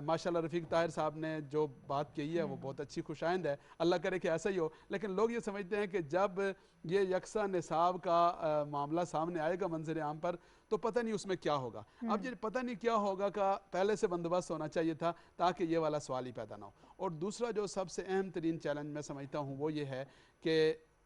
Speaker 5: माशाल्लाह रफ़ीक ताहिर साहब ने जो बात कही है वो बहुत अच्छी खुशाइंद है, अल्लाह करे कि ऐसा ही हो। लेकिन लोग ये समझते हैं कि जब ये यकसा निसाब का मामला सामने आएगा मंजर आम पर तो पता नहीं उसमें क्या होगा। अब ये पता नहीं क्या होगा का पहले से बंदोबस्त होना चाहिए था ताकि ये वाला सवाल ही पैदा ना हो। और दूसरा जो सबसे अहम तरीन चैलेंज मैं समझता हूँ वो ये है कि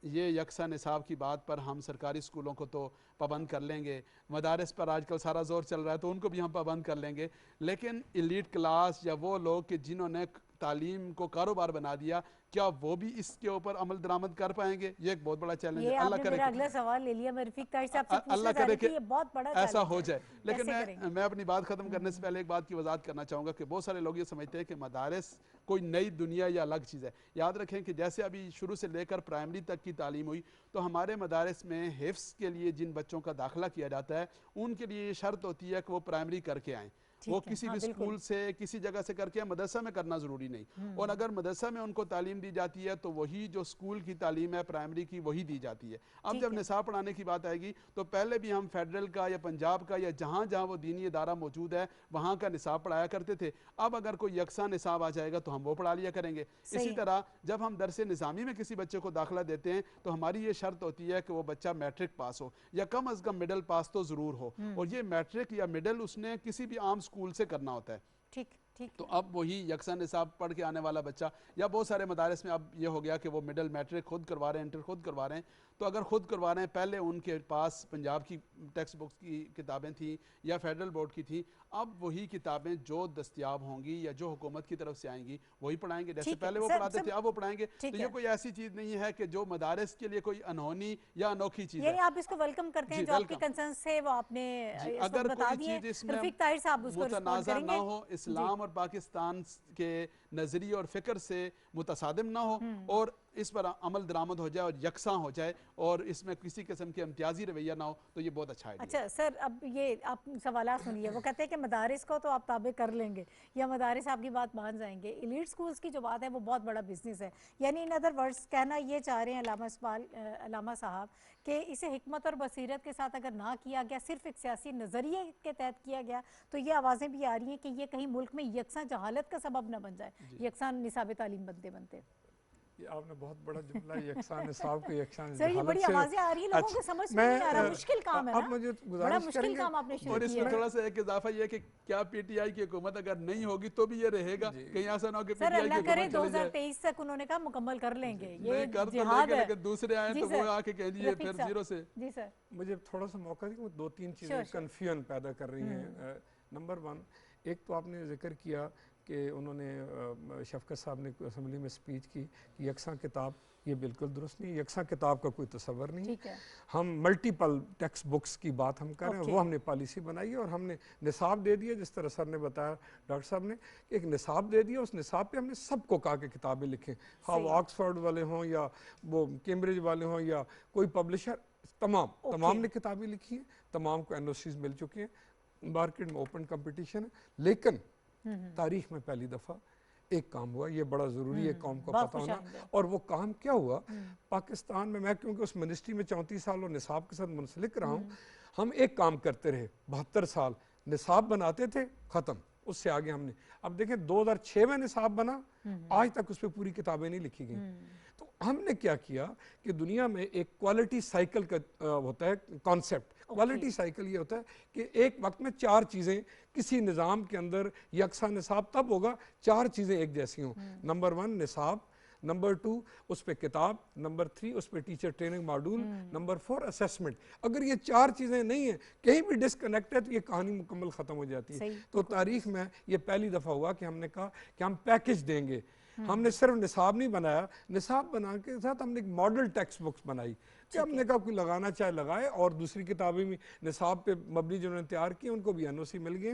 Speaker 5: ये यकसा निसाब की बात पर हम सरकारी स्कूलों को तो पाबंद कर लेंगे, मदारस पर आजकल सारा जोर चल रहा है तो उनको भी हम पाबंद कर लेंगे, लेकिन एलीट क्लास या वो लोग कि जिन्होंने तालीम को कारोबार बना दिया, क्या वो भी इसके ऊपर अमल दरामद कर पाएंगे? ये एक बहुत बड़ा चैलेंज है। अल्लाह करे
Speaker 1: मेरा अगला सवाल ले लिया, मैं रफीक ताहिर साहब से
Speaker 5: अल्लाह
Speaker 1: पूछना
Speaker 5: करे
Speaker 1: चाह रही थी, ये बहुत बड़ा
Speaker 5: ऐसा
Speaker 1: challenge
Speaker 5: हो
Speaker 1: है।
Speaker 5: जाए। लेकिन
Speaker 1: कैसे करेंगे?
Speaker 5: मैं अपनी बात ख़त्म करने से पहले एक बात की वजाहत करना चाहूँगा कि बहुत सारे लोग ये समझते हैं कि मदारस कोई नई दुनिया या अलग चीज़ है। याद रखें कि जैसे अभी शुरू से लेकर प्राइमरी तक की तालीम हुई तो हमारे मदारस में हिफ्स के लिए जिन बच्चों का दाखिला किया जाता है उनके लिए ये शर्त होती है कि वो प्राइमरी करके आएँ। वो किसी भी स्कूल से किसी जगह से करके मदरसा में करना ज़रूरी नहीं, और अगर मदरसा में उनको तालीम दी जाती है तो वही जो स्कूल की तालीम है प्राइमरी की वही दी जाती है। अब जब निसाब पढ़ाने की बात आएगी तो पहले भी हम फेडरल का या पंजाब का या जहाँ जहाँ वो दीनी इदारा मौजूद है वहाँ का निसाब पढ़ाया करते थे। अब अगर कोई यकसा निसाब आ जाएगा तो हम वो पढ़ा लिया करेंगे। इसी तरह जब हम दरसे निज़ामी में किसी बच्चे को दाखिला देते हैं तो हमारी ये शर्त होती है कि वो बच्चा मैट्रिक पास हो या कम अज़ कम मिडल पास तो ज़रूर हो, और ये मैट्रिक या मिडल उसने किसी भी आम स्कूल से करना होता है।
Speaker 1: ठीक ठीक।
Speaker 5: तो अब वही यकसा निसाब पढ़ के आने वाला बच्चा, या बहुत सारे मदारस में अब ये हो गया कि वो मिडल मैट्रिक खुद करवा रहे हैं, इंटर खुद करवा रहे हैं, तो अगर खुद करवा रहे हैं, पहले उनके पास पंजाब की टेक्स्ट बुक्स की किताबें थी या फेडरल बोर्ड की थी, अब वही किताबें जो दस्तियाब होंगी या जो हुकूमत की तरफ से आएंगी वही पढ़ाएंगे। जैसे पहले वो पढ़ाते थे अब वो पढ़ाएंगे। तो ये कोई ऐसी चीज़ नहीं है कि जो मदारस के लिए कोई अनहोनी या अनोखी चीज़ है।
Speaker 1: आप इसको वेलकम करते हैं, जो आपके कंसर्न्स थे वो आपने
Speaker 5: अगर
Speaker 1: बता
Speaker 5: कोई
Speaker 1: दिए।
Speaker 5: चीज़ इसमें
Speaker 1: रफीक ताहिर साहब उसको रिस्पॉन्ड
Speaker 5: मुतनाज़ा
Speaker 1: करेंगे।
Speaker 5: ना हो, इस्लाम और पाकिस्तान के नज़रिए और फ़िक्र से मुतसादिम ना हो, और इस पर अमल दरामद हो जाए और यकसा हो जाए और इसमें किसी किस्म के इम्तियाजी रवैया ना हो, तो ये बहुत अच्छा है।
Speaker 1: अच्छा सर, अब ये आप सवाल सुनिए, वो कहते हैं कि मदारिस को तो आप ताबे कर लेंगे या मदारिस आपकी बात मान जाएंगे, एलीट स्कूल्स की जो बात है वो बहुत बड़ा बिजनेस है, यानी इन अदर वर्ड्स कहना ये चाह रहे हैं अलामा साहब कि इसे हिकमत और बसीरत के साथ अगर ना किया गया, सिर्फ एक सियासी नज़रिए के तहत किया गया, तो ये आवाज़ें भी आ रही हैं कि ये कहीं मुल्क में यकसा जहालत का सबब न बन जाए, यकसा निसाब तालीम बनते बनते।
Speaker 2: ये आपने बहुत बड़ा जुमला यकसान निसाब को यकसान
Speaker 1: सर ये बड़ी आवाजें आ रही है, लोगों को समझ में नहीं आ रहा, मुश्किल काम है ना,
Speaker 2: मुझे
Speaker 1: बड़ा मुश्किल काम आपने शुरू
Speaker 5: और
Speaker 1: किया
Speaker 5: इसमें थोड़ा सा एक इजाफा ये है कि क्या पीटीआई की हुकूमत अगर नहीं होगी तो भी ये रहेगा, कहीं ऐसा ना हो कि
Speaker 1: सर
Speaker 5: पीटीआई
Speaker 1: अल्लाह
Speaker 5: की
Speaker 1: करे
Speaker 5: हुकूमत चले जाए।
Speaker 1: 2023 तक उन्होंने कहा मुकम्मल कर लेंगे, ये
Speaker 5: नहीं कर तो
Speaker 1: जिहाद
Speaker 5: लेंगे,
Speaker 1: है।
Speaker 5: लेकिन दूसरे आए
Speaker 1: जी
Speaker 5: तो वो
Speaker 1: सर।
Speaker 5: आके कह दिए
Speaker 1: रफीक
Speaker 5: फिर
Speaker 1: साहब।
Speaker 5: जीरो से।
Speaker 1: जी सर।
Speaker 2: मुझे थोड़ा सा मौका दीजिए, दो तीन
Speaker 1: श्योर,
Speaker 2: चीज़ें
Speaker 1: श्योर।
Speaker 2: कन्फ्यूजन पैदा कर रही हैं। नंबर वन, एक तो आपने जिक्र किया कि उन्होंने शफकत साहब ने असम्बली में स्पीच की कि यकसा किताब, ये बिल्कुल दुरुस्त नहीं, यकसा किताब का कोई तस्वर नहीं है। हम मल्टीपल टेक्स्ट बुक्स की बात हम कर रहे हैं, वो हमने पॉलिसी बनाई है और हमने निसाब दे दिया, जिस तरह सर ने बताया, डॉक्टर साहब ने एक निसाब दे दिया, उस निसाब पे हमने सबको कहा कि किताबें लिखें, हाँ वो ऑक्सफोर्ड वाले हों या वो कैम्ब्रिज वाले हों या कोई पब्लिशर, तमाम ने किताबें लिखी हैं, तमाम को NOCs मिल चुके हैं, मार्केट में ओपन कंपटीशन है। लेकिन तारीख में पहली दफ़ा एक काम हुआ, ये बड़ा ज़रूरी है कौम को पता होना, और वो काम क्या हुआ पाकिस्तान में, मैं क्योंकि उस मिनिस्ट्री में 34 साल और निसाब के साथ मुंसलिक रहा हूँ, हम एक काम करते रहे 72 साल, निसाब बनाते थे, ख़त्म, उससे आगे हमने, अब देखें 2006 में निसाब बना, आज तक उस पर पूरी किताबें नहीं लिखी गई। तो हमने क्या किया कि दुनिया में एक क्वालिटी साइकिल का होता है कॉन्सेप्ट, क्वालिटी साइकिल ये होता है कि एक वक्त में 4 चीज़ें किसी निज़ाम के अंदर यकसा निसाब तब होगा 4 चीज़ें एक जैसी हों। नंबर 1 निसाब, नंबर 2 उस पर किताब, नंबर 3 उस पर teacher training module, number 4 assessment. अगर ये 4 चीज़ें नहीं हैं, कहीं भी डिस्कनेक्ट है, तो ये कहानी मुकम्मल ख़त्म हो जाती है। तो तारीख में ये पहली दफ़ा हुआ कि हमने कहा कि हम पैकेज देंगे। हमने सिर्फ निसाब नहीं बनाया, निसाब बना के साथ हमने एक मॉडल टेक्स्ट बुक्स बनाई कि हमने कहा कोई लगाना चाहे लगाए, और दूसरी किताबें भी निसाब पे मबनी जिन्होंने तैयार की उनको भी NOC मिल गए।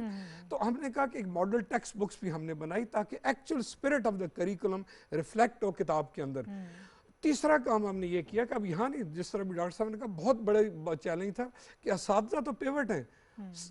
Speaker 2: तो हमने कहा कि एक मॉडल टेक्स्ट बुक्स भी हमने बनाई ताकि actual spirit of the curriculum reflect हो किताब के अंदर। तीसरा काम हमने ये किया कि अब यहाँ नहीं, जिस तरह भी डॉक्टर साहब ने कहा, बहुत बड़ा चैलेंज था कि असातिज़ा तो पिवट हैं,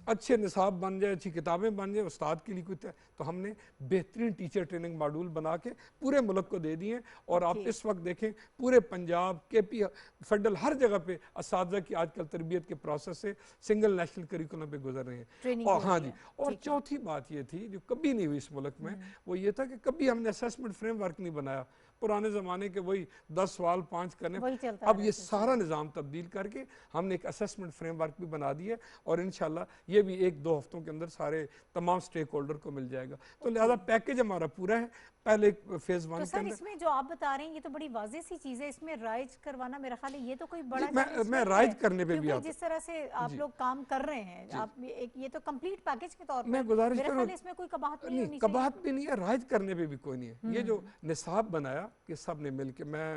Speaker 2: अच्छे निसाब बन जाए, अच्छी किताबें बन जाए, उस्ताद के लिए कुछ, तो हमने बेहतरीन टीचर ट्रेनिंग मॉड्यूल बना के पूरे मुल्क को दे दिए। और आप इस वक्त देखें पूरे पंजाब, KP, फेडरल, हर जगह पे असातिज़ा की आजकल तरबियत के प्रोसेस से सिंगल नेशनल करिकुलम पे गुजर रहे हैं। और हाँ जी, और चौथी बात ये थी जो कभी नहीं हुई इस मुल्क में, वो ये था कि कभी हमने असेसमेंट फ्रेमवर्क नहीं बनाया। पुराने ज़माने के वही 10 सवाल 5 करने।
Speaker 1: वही चलता
Speaker 2: अब
Speaker 1: है
Speaker 2: ये
Speaker 1: सिलसिला।
Speaker 2: सारा निज़ाम तब्दील करके हमने एक असेसमेंट फ्रेमवर्क भी बना दिया और इंशाल्लाह ये भी 1-2 हफ्तों के अंदर सारे तमाम स्टेक होल्डर को मिल जाएगा। तो लिहाजा पैकेज हमारा पूरा है। पहले फेज़ 1
Speaker 1: तो
Speaker 2: के
Speaker 1: सर
Speaker 2: अंदर
Speaker 1: इसमें जो आप बता रहे हैं ये तो बड़ी वाज़ेह सी चीज़ है, इसमें राइज करवाना मेरा ख्याल है ये तो कोई बड़ा
Speaker 2: जी,
Speaker 1: challenge
Speaker 2: मैं
Speaker 1: नहीं
Speaker 2: राइज
Speaker 1: है,
Speaker 2: करने पे भी
Speaker 1: क्योंकि
Speaker 2: आता
Speaker 1: जिस तरह से आप लोग काम कर रहे हैं, आप ये तो कंप्लीट पैकेज के तौर
Speaker 2: मैं
Speaker 1: पर
Speaker 2: गुजारिश
Speaker 1: मेरा
Speaker 2: करूं
Speaker 1: ख्याल है इसमें कोई कबाहत नहीं होनी
Speaker 2: नहीं,
Speaker 1: चाहिए।
Speaker 2: कबाहत भी नहीं है, राइज करने पे भी कोई नहीं है। ये जो निसाब बनाया कि सब ने मिल के, मैं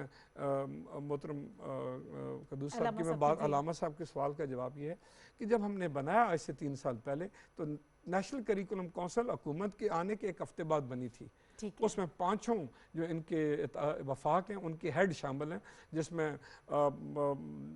Speaker 2: मोहतरम कदूस साहब
Speaker 1: अलामा
Speaker 2: की मैं
Speaker 1: साहब
Speaker 2: बात,
Speaker 1: की, जी।
Speaker 2: अलामा साहब के सवाल का जवाब ये है कि जब हमने बनाया आज से 3 साल पहले, तो नेशनल करिकुलम काउंसिल हुकूमत के आने के 1 हफ्ते बाद बनी थी।
Speaker 1: ठीक है।
Speaker 2: उसमें 5 जो इनके वफाक हैं उनके हेड शामिल हैं, जिसमें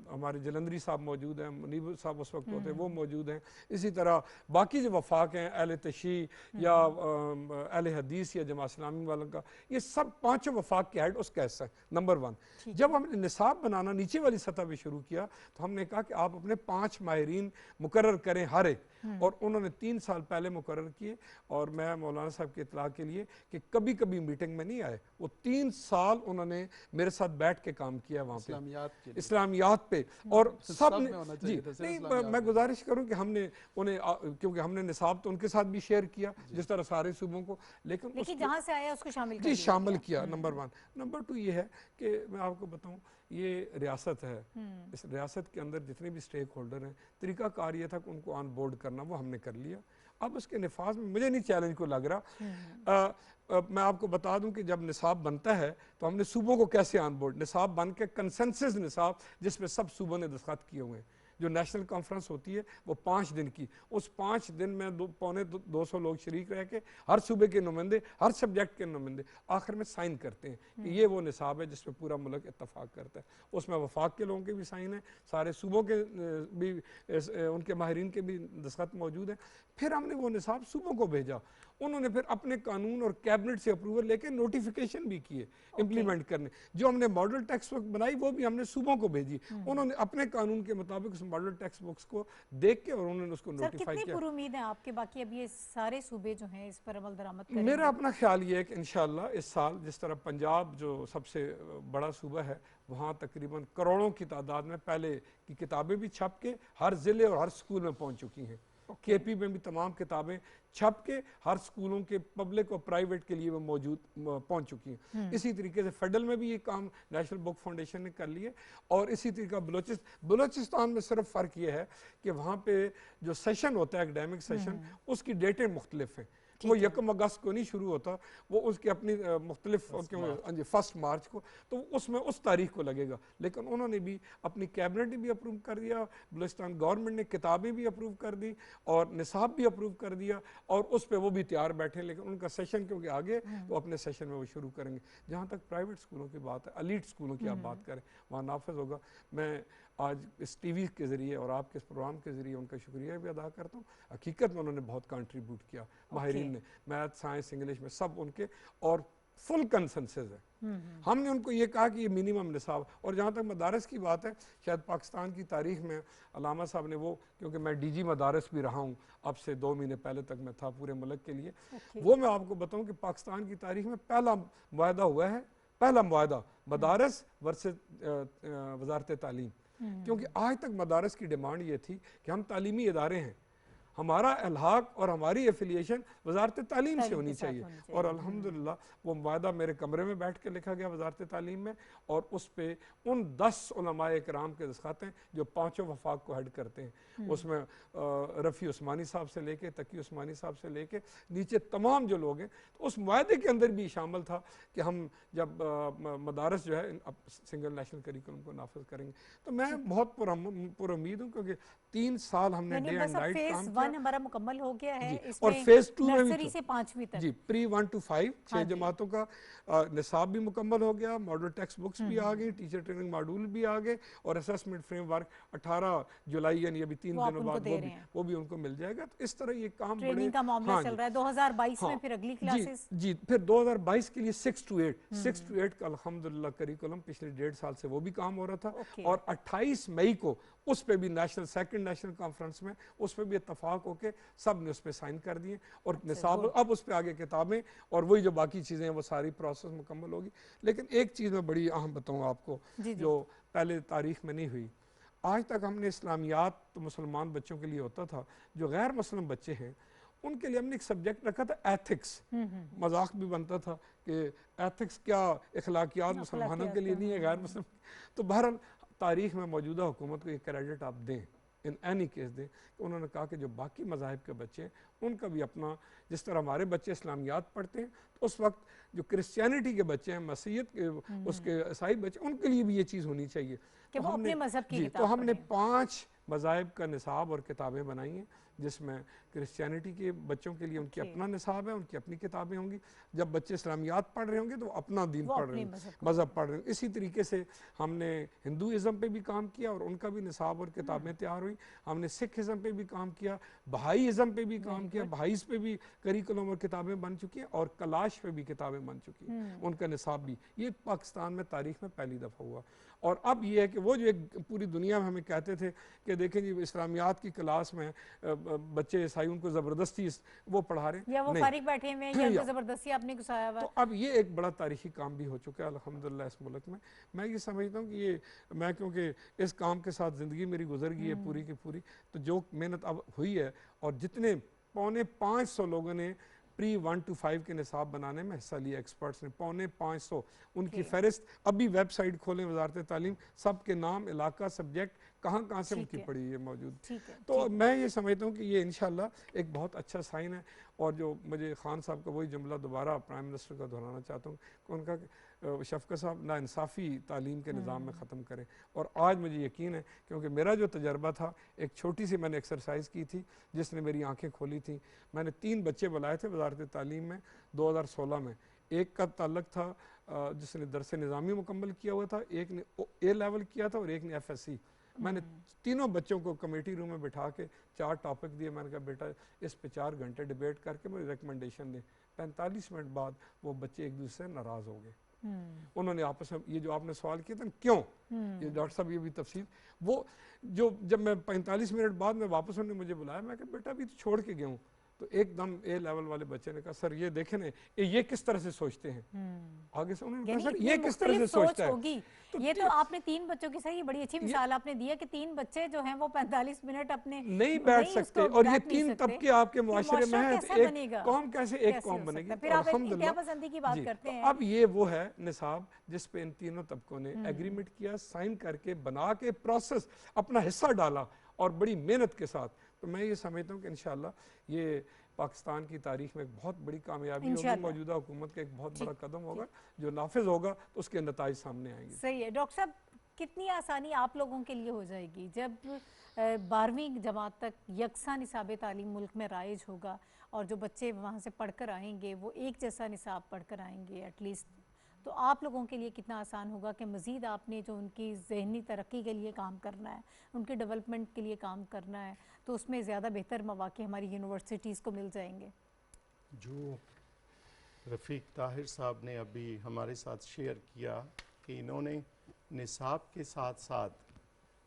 Speaker 2: हमारे जलंधरी साहब मौजूद हैं, मुनीब साहब उस वक्त होते वो मौजूद हैं। इसी तरह बाकी जो वफाक हैं अहले तशरीह या अहले हदीस या जमात इस्लामी वालों का, ये सब 5 वफाक के हेड उसका हिस्सा है। नंबर 1, जब हमने निसाब बनाना नीचे वाली सतह पर शुरू किया तो हमने कहा कि आप अपने 5 माहिरीन मुकर्रर करें हर एक, और उन्होंने 3 साल पहले मुकर्रर किए। और मैं मौलाना साहब के इत्तला के लिए कि कभी कभी मीटिंग में नहीं आए, वो 3 साल उन्होंने मेरे साथ बैठ के काम किया वहाँ पे
Speaker 5: इस्लामियात के लिए।
Speaker 2: इस्लामियात पे, और
Speaker 5: सब
Speaker 2: सब
Speaker 5: में
Speaker 2: ने
Speaker 5: होना
Speaker 2: जी
Speaker 5: चाहिए था, सिर्फ
Speaker 2: नहीं,
Speaker 5: इस्लामियात
Speaker 2: मैं
Speaker 5: में।
Speaker 2: गुजारिश करूं कि हमने उन्हें क्योंकि हमने निसाब तो उनके साथ भी शेयर किया जिस तरह सारे सूबों को, लेकिन
Speaker 1: लेकिन
Speaker 2: उसके-
Speaker 1: जहाँ से आया उसको शामिल कर
Speaker 2: जी
Speaker 1: दिया
Speaker 2: शामिल
Speaker 1: गया।
Speaker 2: किया। नंबर 1। नंबर 2 ये है कि मैं आपको बताऊं, ये रियासत है, इस रियासत के अंदर जितने भी स्टेक होल्डर हैं, तरीकाकार ये था कि उनको ऑन बोर्ड करना, वो हमने कर लिया। अब उसके नफाज में मुझे नहीं चैलेंज को लग रहा। मैं आपको बता दूं कि जब निसाब बनता है तो हमने सूबों को कैसे ऑन बोर्ड, निसाब बन के कंसेंसस निसाब जिसमें सब सूबों ने दस्तखत किए हुए हैं, जो नेशनल कॉन्फ्रेंस होती है वो 5 दिन की, उस 5 दिन में 200 लोग शरीक रह के हर सूबे के नुमाइंदे, हर सब्जेक्ट के नुमाइंदे आखिर में साइन करते हैं कि ये वो निसाब है जिसमें पूरा मुल्क इत्तफाक करता है। उसमें वफाक के लोगों के भी साइन है, सारे सूबों के भी उनके माहिरीन के भी दस्तखत मौजूद हैं। फिर हमने वो निसाब सूबों को भेजा, उन्होंने फिर अपने कानून और कैबिनेट से अप्रूवल लेके नोटिफिकेशन भी किए इम्प्लीमेंट करने। जो हमने मॉडल टेक्स्ट बुक बनाई वो भी हमने सूबों को भेजी, उन्होंने अपने कानून के मुताबिक उस मॉडल टेक्स्ट बुक्स को देख के और उन्होंने उसको
Speaker 1: सर
Speaker 2: नोटिफाई
Speaker 1: कितनी
Speaker 2: किया।
Speaker 1: पुरुमीद है आपके, बाकी अब ये सारे सूबे जो हैं इस पर अमल दरामद करेंगे?
Speaker 2: मेरा अपना ख्याल ये है कि इंशाल्लाह इस साल जिस तरह पंजाब जो सबसे बड़ा सूबा है, वहाँ तकरीबन करोड़ों की तादाद में पहले की किताबें भी छप के हर ज़िले और हर स्कूल में पहुँच चुकी हैं। केपी में भी तमाम किताबें छप के हर स्कूलों के पब्लिक और प्राइवेट के लिए वो मौजूद पहुंच चुकी हैं। इसी तरीके से फेडरल में भी ये काम नेशनल बुक फाउंडेशन ने कर लिए, और इसी तरीका बलूचिस्तान में सिर्फ फ़र्क ये है कि वहाँ पे जो सेशन होता है एकेडमिक सेशन, उसकी डेटें मुख्तलिफ हैं। वो 1 अगस्त को नहीं शुरू होता, वो उसकी अपनी मुख्तलिफ 1 मार्च को, तो उसमें उस तारीख को लगेगा। लेकिन उन्होंने भी अपनी कैबिनेट भी अप्रूव कर दिया, बलूचिस्तान गवर्नमेंट ने किताबें भी अप्रूव कर दी और निसाब भी अप्रूव कर दिया, और उस पर वो भी तैयार बैठे। लेकिन उनका सेशन क्योंकि आगे, तो अपने सेशन में वो शुरू करेंगे। जहाँ तक प्राइवेट स्कूलों की बात है, एलीट स्कूलों की आप बात करें, वहाँ नाफिज होगा। मैं आज इस टीवी के ज़रिए और आपके इस प्रोग्राम के ज़रिए उनका शुक्रिया भी अदा करता हूँ। हकीकत में उन्होंने बहुत कंट्रीब्यूट किया, माहिरीन ने, मैथ, साइंस, इंग्लिश में सब उनके, और फुल कंसेंसस है। हमने उनको ये कहा कि ये मिनिमम निसाब। और जहाँ तक मदारस की बात है, शायद पाकिस्तान की तारीख में अलामा साहब ने वो, क्योंकि मैं डीजी मदारस भी रहा हूँ, अब से 2 महीने पहले तक मैं था पूरे मुल्क के लिए, वो मैं आपको बताऊँ कि पाकिस्तान की तारीख में पहला मुआहदा हुआ है, पहला मुआहदा मदारस वर्सेस वजारत तालीम। क्योंकि आज तक मदारस की डिमांड ये थी कि हम तालीमी इदारे हैं, हमारा अलहाक और हमारी एफिलिएशन वजारत तालीम से होनी चाहिए। और अल्हम्दुलिल्लाह वो मुआहदा मेरे कमरे में बैठ के लिखा गया वजारत तालीम में, और उस पे उन 10 उलमाए किराम के दस्तखत हैं जो 5 वफाक को हेड करते हैं। उसमें रफ़ी उस्मानी साहब से लेके तकी उस्मानी साहब से लेके नीचे तमाम जो लोग हैं, तो उस मुआहदे के अंदर भी शामिल था कि हम जब मदारस जो है सिंगल नेशनल करिकुलम को नाफिज करेंगे। तो मैं बहुत पुरुमीद हूँ, क्योंकि 3 साल हमने डे एंड नाइट काम किया।
Speaker 1: हमारा मुकम्मल हो गया है,
Speaker 2: और फेज 2 में भी
Speaker 1: नर्सरी से 5वीं तक
Speaker 2: जी प्री 1 to 5 6 जमातों का निसाब भी मुकम्मल हो गया, मॉडल टेक्स्ट बुक्स भी आ गई, टीचर ट्रेनिंग मॉड्यूल भी आ गए, और असेसमेंट फ्रेमवर्क 18 जुलाई यानी अभी 3 दिनों बाद वो भी उनको मिल जाएगा। तो इस तरह ये काम
Speaker 1: ट्रेनिंग का मामला चल रहा है। 2022 में फिर अगली क्लासेस
Speaker 2: जी फिर 2022 के लिए 6 to 8 का अल्हम्दुलिल्लाह करिकुलम पिछले 1.5 साल से वो भी काम हो रहा था, और 28 मई को उस पर भी सेकंड नेशनल कॉन्फ्रेंस में उस पर भी इत्तफाक होके सब ने उस पर साइन कर दिए और निसाब अब उस पर आगे किताबें और वही जो बाकी चीज़ें हैं वो सारी प्रोसेस मुकम्मल होगी। लेकिन एक चीज़ मैं बड़ी अहम बताऊँ आपको जो पहले तारीख में नहीं हुई, आज तक हमने इस्लामियात तो मुसलमान बच्चों के लिए होता था, जो गैर मुस्लिम बच्चे हैं उनके लिए हमने एक सब्जेक्ट रखा था एथिक्स। मजाक भी बनता था कि एथिक्स क्या, अखलाकियात मुसलमानों के लिए नहीं है, गैर मुस्लिम। तो बहरहाल तारीख में मौजूदा हुकूमत को ये क्रेडिट आप दें, इन एनी केस दें कि उन्होंने कहा कि जो बाकी मज़ाहिब के बच्चे हैं उनका भी अपना, जिस तरह हमारे बच्चे इस्लामियात पढ़ते हैं तो उस वक्त जो क्रिश्चियनिटी के बच्चे हैं, मसीहत के उसके ईसाई बच्चे, उनके लिए भी ये चीज़ होनी चाहिए
Speaker 1: कि वो अपने मजहब की किताब
Speaker 2: तो हमने 5 मज़ाहिब का निसाब और किताबें बनाई हैं, जिसमें क्रिश्चियनिटी के बच्चों के लिए उनकी अपना निसाब है, उनकी अपनी किताबें होंगी। जब बच्चे इस्लामियात पढ़ रहे होंगे तो वो अपना दीन पढ़ रहे होंगे, मज़हब पढ़ रहे होंगे। इसी तरीके से हमने हिंदुइज़्म पे भी काम किया और उनका भी निसाब और किताबें तैयार हुई। हमने सिखिज़्म पे भी काम किया, बहाईज़्म पे भी काम किया, बहाईज़ पे भी करिकुलम और किताबें बन चुकी हैं और कलाश पे भी किताबें बन चुकी हैं, उनका निसाब भी। ये पाकिस्तान में तारीख में पहली दफ़ा हुआ। और अब ये है कि वो जो एक पूरी दुनिया में हमें कहते थे कि देखें जी इस्लामियात की क्लास में बच्चे ईसाई उनको ज़बरदस्ती वो पढ़ा रहे हैं
Speaker 1: या वो फारिग बैठे हुए हैं या उनको ज़बरदस्ती आपने घुसाया हुआ।
Speaker 2: तो अब ये एक बड़ा तारीखी काम भी हो चुका है अल्हम्दुलिल्लाह इस मुल्क में। मैं ये समझता हूँ कि ये मैं क्योंकि इस काम के साथ ज़िंदगी मेरी गुजर गई है पूरी की पूरी, तो जो मेहनत अब हुई है और जितने 450 लोगों ने प्री 1 to 5 के निसाब बनाने में हिस्सा लिया, एक्सपर्ट्स ने 450, उनकी फहरिस्त अभी वेबसाइट खोलें वजारत तालीम, सब के नाम, इलाका, सब्जेक्ट, कहाँ से उनकी पड़ी है मौजूद। तो मैं ये समझता हूँ कि ये इंशाल्लाह एक बहुत अच्छा साइन है। और जो मुझे खान साहब का वही जुमला दोबारा प्राइम मिनिस्टर का दोहराना चाहता हूँ कि उनका शफ़क़त साहब नाइंसाफ़ी तालीम के निज़ाम में ख़त्म करें। और आज मुझे यकीन है क्योंकि मेरा जो तजर्बा था, एक छोटी सी मैंने एक्सरसाइज की थी जिसने मेरी आंखें खोली थी। मैंने 3 बच्चे बुलाए थे वजारत तालीम में 2016 में। एक का ताल्लुक था जिसने दरस निज़ामी मुकम्मल किया हुआ था, एक ने A लेवल किया था और एक ने FSC। मैंने तीनों बच्चों को कमेटी रूम में बिठा के 4 टॉपिक दिए। मैंने कहा बेटा इस पे 4 घंटे डिबेट करके मुझे रिकमेंडेशन दें। 45 मिनट बाद वो बच्चे एक दूसरे से नाराज़ हो गए। उन्होंने आपस में ये जो आपने सवाल किया था ना, क्यों, ये डॉक्टर साहब ये भी तफसील, वो जो जब मैं 45 मिनट बाद में वापस उन्होंने मुझे बुलाया, मैं कहा बेटा अभी तो छोड़ के गया हूँ। तो एकदम A लेवल वाले बच्चे ने कहा सर ये देखें ना ये किस तरह से सोचते हैं। आगे से उन्होंने कहा सर ये किस तरह से सोचता है।
Speaker 1: तो ये तो आपने 3 बच्चों की सही बड़ी अच्छी मिसाल आपने दी है कि 3 बच्चे जो हैं वो 45 मिनट अपने
Speaker 2: नहीं बैठ सकते और ये 3 तबके आपके मुआशरे में हैं, एक कौम कैसे एक कौम बनेगी।
Speaker 1: फिर आप इंतहा पसंदी की बात करते हैं।
Speaker 2: अब ये वो है निसाब जिस पे इन तीनों तबकों ने एग्रीमेंट किया, साइन करके बना के प्रोसेस अपना हिस्सा डाला और बड़ी मेहनत के साथ। तो मैं ये समझता हूँ कि इंशाल्लाह ये पाकिस्तान की तारीख में एक बहुत बड़ी कामयाबी होगी, मौजूदा हुकूमत का एक बहुत बड़ा कदम होगा जो नाफिज होगा तो उसके नताइज सामने आएंगे।
Speaker 1: सही है डॉक्टर साहब, कितनी आसानी आप लोगों के लिए हो जाएगी जब 12वीं जमात तक यकसा निसाब तालीम मुल्क में राइज होगा और जो बच्चे वहाँ से पढ़कर आएंगे वो एक जैसा निसाब पढ़कर आएंगे एटलीस्ट, तो आप लोगों के लिए कितना आसान होगा कि मज़ीद आपने जो उनकी ज़हनी तरक्की के लिए काम करना है, उनके डेवलपमेंट के लिए काम करना है, तो उसमें ज़्यादा बेहतर मौक़े हमारी यूनिवर्सिटीज़ को मिल जाएंगे।
Speaker 3: जो रफ़ीक ताहिर साहब ने अभी हमारे साथ शेयर किया कि इन्होंने निसाब के साथ साथ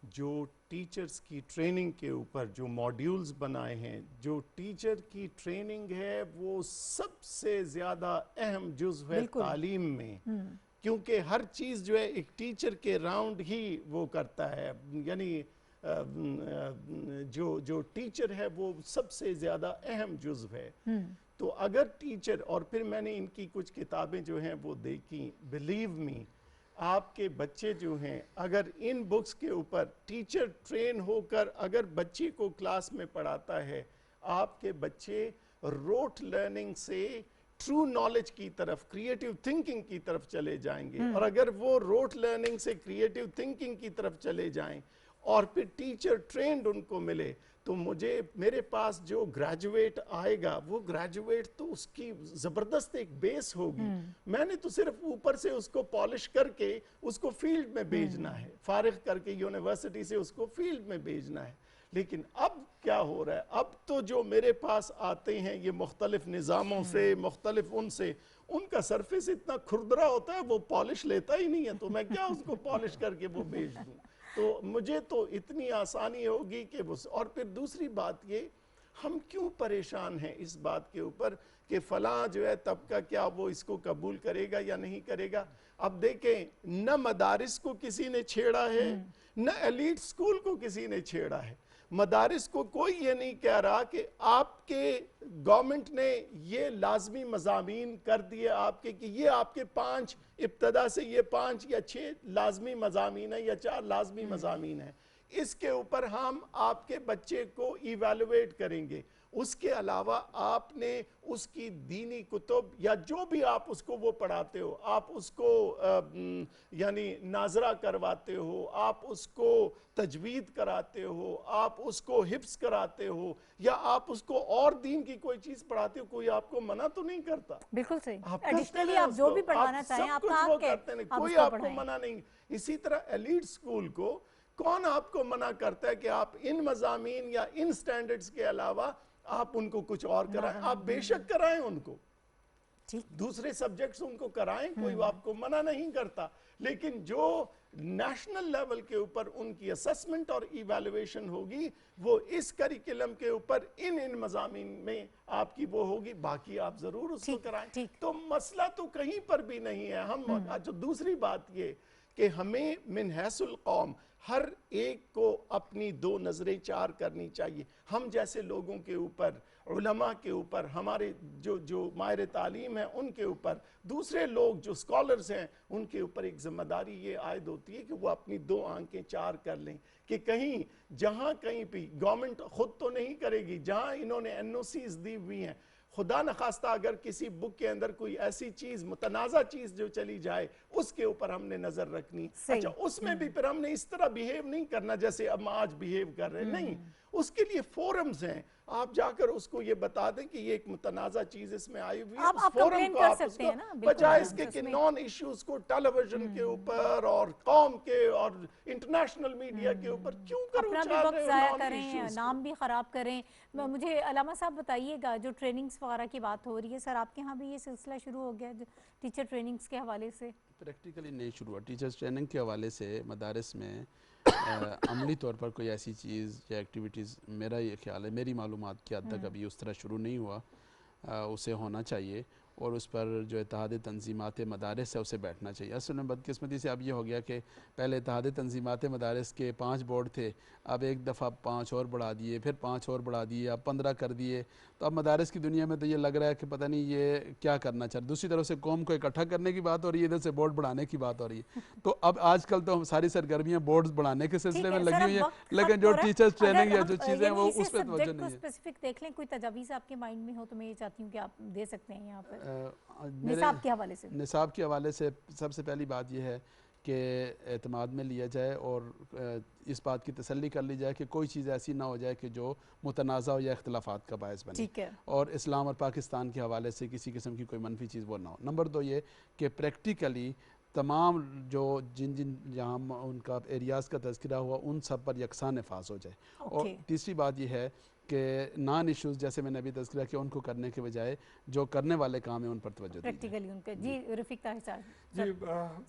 Speaker 3: जो टीचर्स की ट्रेनिंग के ऊपर जो मॉड्यूल्स बनाए हैं, जो टीचर की ट्रेनिंग है वो सबसे ज़्यादा अहम जुज़्व है तालीम में, क्योंकि हर चीज़ जो है एक टीचर के राउंड ही वो करता है। यानी जो टीचर है वो सबसे ज़्यादा अहम जुज़्व है। तो अगर टीचर, और फिर मैंने इनकी कुछ किताबें जो हैं वो देखी, बिलीव मी आपके बच्चे जो हैं अगर इन बुक्स के ऊपर टीचर ट्रेन होकर अगर बच्चे को क्लास में पढ़ाता है, आपके बच्चे रोट लर्निंग से ट्रू नॉलेज की तरफ, क्रिएटिव थिंकिंग की तरफ चले जाएंगे। और अगर वो रोट लर्निंग से क्रिएटिव थिंकिंग की तरफ चले जाएं और फिर टीचर ट्रेंड उनको मिले, तो मेरे पास जो ग्रेजुएट आएगा वो ग्रेजुएट तो उसकी ज़बरदस्त एक बेस होगी। मैंने तो सिर्फ ऊपर से उसको पॉलिश करके उसको फील्ड में भेजना है, फारिग करके यूनिवर्सिटी से उसको फील्ड में भेजना है। लेकिन अब क्या हो रहा है, अब तो जो मेरे पास आते हैं ये मुख्तलिफ निज़ामों से, मुख्तलिफ उनसे, उनका सरफेस इतना खुरदरा होता है वो पॉलिश लेता ही नहीं है, तो मैं क्या उसको पॉलिश करके वो भेज दूँ। तो मुझे तो इतनी आसानी होगी कि वो। और फिर दूसरी बात ये, हम क्यों परेशान हैं इस बात के ऊपर कि फलां जो है तबका क्या वो इसको कबूल करेगा या नहीं करेगा। अब देखें, न मदारिस को किसी ने छेड़ा है, न एलीट स्कूल को किसी ने छेड़ा है। मदारिस को कोई ये नहीं कह रहा कि आपके गवर्नमेंट ने ये लाजमी मज़ामीन कर दिए आपके कि ये आपके 5 इब्तदा से ये 5 या 6 लाजमी मज़ामीन है या 4 लाजमी मज़ामीन है, इसके ऊपर हम आपके बच्चे को इवेलुएट करेंगे। उसके अलावा आपने उसकी दीनी कुतुब या जो भी आप उसको वो पढ़ाते हो, आप उसको यानी नाजरा करवाते हो, आप उसको तजवीद कराते हो, आप उसको हिफ्स कराते हो, या आप उसको और दीन की कोई चीज पढ़ाते हो, कोई आपको मना तो नहीं करता।
Speaker 1: बिल्कुल सही।
Speaker 3: आप
Speaker 1: एडिशनली
Speaker 3: करते हैं
Speaker 1: आप जो
Speaker 3: उसको,
Speaker 1: भी पढ़ाना
Speaker 3: आप
Speaker 1: चाहें
Speaker 3: सब
Speaker 1: आपका
Speaker 3: कुछ वो
Speaker 1: हक है,
Speaker 3: करते हैं,
Speaker 1: आप
Speaker 3: कोई
Speaker 1: उसको
Speaker 3: आपको
Speaker 1: पढ़ाएं।
Speaker 3: मना नहीं। इसी तरह एलीट स्कूल को कौन आपको मना करता है कि आप इन मज़ामीन या इन स्टैंडर्ड्स के अलावा आप उनको कुछ और कराएं? आप बेशक कराएं उनको, दूसरे सब्जेक्ट्स उनको कराएं, कोई आपको मना नहीं करता। लेकिन जो नेशनल लेवल के ऊपर उनकी असेसमेंट और इवैल्यूएशन होगी वो इस करिकुलम के ऊपर इन मज़ामीन में आपकी वो होगी, बाकी आप जरूर उसको कराएं। तो मसला तो कहीं पर भी नहीं है। हम जो दूसरी बात ये कि हमें मिन हैसुल कौम हर एक को अपनी 2 नज़रें 4 करनी चाहिए। हम जैसे लोगों के ऊपर, उलमा के ऊपर, हमारे जो माहिर तालीम है उनके ऊपर, दूसरे लोग जो स्कॉलर्स हैं उनके ऊपर एक जिम्मेदारी ये आयद होती है कि वो अपनी 2 आंखें 4 कर लें कि कहीं जहाँ कहीं भी गवर्नमेंट खुद तो नहीं करेगी, जहाँ इन्होंने NOCs दी हुई हैं, खुदा न खास्ता अगर किसी बुक के अंदर कोई ऐसी चीज मुतनाज़ा चीज जो चली जाए उसके ऊपर हमने नजर रखनी। अच्छा, उसमें भी फिर हमने इस तरह बिहेव नहीं करना जैसे अब आज बिहेव कर रहे हैं, नहीं, उसके लिए फोरम्स हैं। आप जाकर उसको ये बता दें कि ये एक मुतनाज़ा चीज इसमें आई हुई है, उस फोरम को आप उसको बजाय इसके कि नॉन इश्यूज को टेलीविजन के ऊपर और कौम के और इंटरनेशनल मीडिया के ऊपर क्यों कर
Speaker 1: अपना भी वक्त ज़ाया करें, नाम भी ख़राब करें। मुझे अलामा साहब बताइएगा, जो ट्रेनिंग्स वगैरह की बात हो रही है, सर आपके यहाँ भी ये सिलसिला शुरू हो गया जो टीचर ट्रेनिंग्स के हवाले से?
Speaker 5: प्रैक्टिकली नहीं शुरू हुआ। टीचर्स ट्रेनिंग के हवाले से मदारिस में अमली तौर पर कोई ऐसी चीज़ या एक्टिविटीज़, मेरा ये ख्याल है, मेरी मालूमात की हद तक अभी उस तरह शुरू नहीं हुआ। उसे होना चाहिए और उस पर जो इत्तेहाद तंजीमात मदारिस है उसे बैठना चाहिए। असल में बदकिस्मती से अब ये हो गया कि पहले इत्तेहाद तंजीमात मदारिस के 5 बोर्ड थे, अब एक दफ़ा 5 और बढ़ा दिए, फिर 5 और बढ़ा दिए, अब 15 कर दिए। तो अब मदारिस की दुनिया में तो ये लग रहा है कि पता नहीं ये क्या करना चाह रहे। दूसरी तरफ से कौम को इकट्ठा करने की बात हो रही है, इधर से बोर्ड बढ़ाने की बात हो रही है। तो अब आजकल तो हम सारी सरगर्मियाँ बोर्ड बढ़ाने के सिलसिले में लगी हुई है, लेकिन जो टीचर्स ट्रेनिंग या जो चीज़ें हैं वो उस पर तवज्जो नहीं है।
Speaker 1: स्पेसिफिक देख लें, कोई तजावीज़ आपके माइंड में हो तो मैं ये चाहती हूँ कि आप दे सकते हैं यहाँ पर निसाब के हवाले से।
Speaker 5: निसाब के हवाले से सबसे पहली बात यह है कि एतमाद में लिया जाए और इस बात की तसल्ली कर ली जाए कि कोई चीज़ ऐसी ना हो जाए कि जो मुतनाज़ा हो या इख्तिलाफात का बायस बने।
Speaker 1: ठीक है।
Speaker 5: और इस्लाम और पाकिस्तान के हवाले से किसी किस्म की कोई मनफी चीज़ वो ना हो। नंबर 2 ये कि प्रैक्टिकली तमाम जो जिन जिन जहाँ उनका एरियाज़ का तज़किरा हुआ उन सब पर यकसान नफाज हो जाए। और तीसरी बात यह है कि नॉन इश्यूज़ जैसे मैंने अभी तज़किरा किया उनको करने के बजाय जो करने वाले काम है उन पर तवज्जो दीजिए
Speaker 1: प्रैक्टिकली उनके। जी रफीक ताहिर साहब,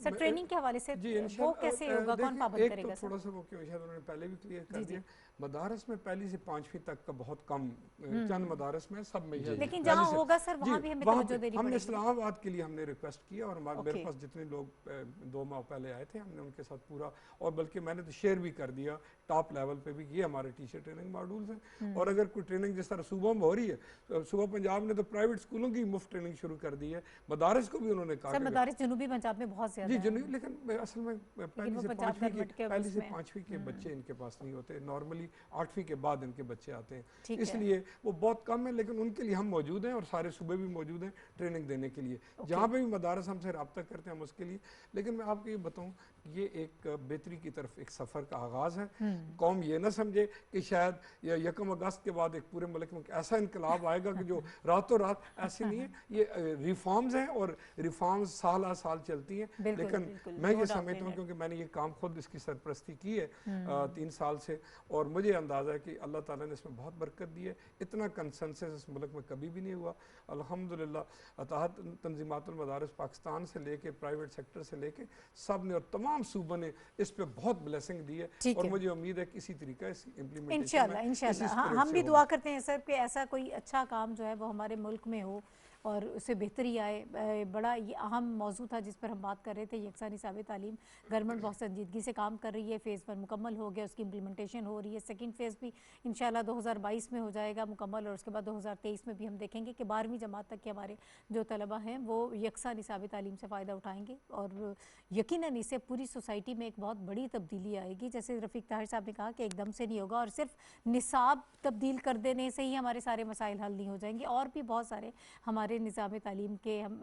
Speaker 1: सर ट्रेनिंग के हवाले से वो कैसे होगा, कौन पाबंद करेगा?
Speaker 2: थोड़ा सा वो क्यों शायद उन्होंने पहले भी क्लियर कर दिया, मदारस में पहली से 5वीं तक का बहुत कम, चंद मदारस में, सब में,
Speaker 1: लेकिन जहाँ होगा सर वहाँ भी हमें तवज्जो देनी पड़ेगी।
Speaker 2: हमने इस्लामाबाद के लिए हमने रिक्वेस्ट किया और मेरे पास जितने लोग 2 माह पहले आए थे हमने उनके साथ पूरा, और बल्कि मैंने तो शेयर भी कर दिया टॉप लेवल पे भी, ये हमारे टीचर ट्रेनिंग मॉड्यूल्स हैं। और अगर कोई ट्रेनिंग जिस तरह सूबा में हो रही है, तो सूबा पंजाब ने तो प्राइवेट स्कूलों की मुफ्त ट्रेनिंग शुरू कर दी है, मदारस को भी उन्होंने कहा।
Speaker 1: मदारिस जनूबी पंजाब में बहुत ज्यादा
Speaker 2: जी जनूबी, लेकिन असल में पहली से 5वीं के बच्चे इनके पास नहीं होते, नॉर्मली 8वीं के बाद इनके बच्चे आते हैं, इसलिए वो बहुत कम है। लेकिन उनके लिए हम मौजूद हैं और सारे सूबे भी मौजूद हैं ट्रेनिंग देने के लिए, जहाँ पे भी मदारस हमसे रब्ता करते हैं हम उसके लिए। लेकिन मैं आपको ये बताऊँ, ये एक बेहतरी की तरफ एक सफ़र का आगाज़ है। कौम ये ना समझे कि शायद 1 अगस्त अगस्त के बाद एक पूरे मुल्क में ऐसा इनकलाब आएगा कि जो रातों रात, ऐसे नहीं है, ये रिफॉर्म्स हैं और रिफॉर्म्स साल आ साल चलती हैं। लेकिन मैं ये समझता हूँ, क्योंकि मैंने ये काम खुद इसकी सरपरस्ती की है 3 साल से, और मुझे अंदाज़ा है कि अल्लाह ताला ने इसमें बहुत बरकत दी है। इतना कंसेंसस इस मुल्क में कभी भी नहीं हुआ अल्हम्दुलिल्लाह। अताहत तंजीमातुल मदारिस पाकिस्तान से लेके प्राइवेट सेक्टर से लेके सब ने और तमाम सूबों ने इस पे बहुत ब्लेसिंग दी है, और मुझे उम्मीद है कि इसी तरीका इस इम्प्लीमेंटेशन
Speaker 1: इंशाल्लाह हम भी दुआ करते हैं सर कि ऐसा कोई अच्छा काम जो है वो हमारे मुल्क में हो और उससे बेहतरी आए। बड़ा ये अहम मौजू था जिस पर हम बात कर रहे थे, यकसा निसाब तालीम। गवर्नमेंट बहुत संजीदगी से काम कर रही है, फ़ेज़ 1 मुकम्मल हो गया, उसकी इम्प्लीमेंटेशन हो रही है। सेकंड फ़ेज़ भी इंशाल्लाह 2022 में हो जाएगा मुकम्मल, और उसके बाद 2023 में भी हम देखेंगे कि 12वीं जमात तक के हमारे जो तलबा हैं वो यकसा निसाब तालीम से फ़ायदा उठाएँगे, और यकीनन इससे पूरी सोसाइटी में एक बहुत बड़ी तब्दीली आएगी। जैसे रफ़ीक ताहिर साहब ने कहा कि एकदम से नहीं होगा, और सिर्फ निसाब तब्दील कर देने से ही हमारे सारे मसाइल हल नहीं हो जाएंगे, और भी बहुत सारे हमारे निज़ाम तालीम के हम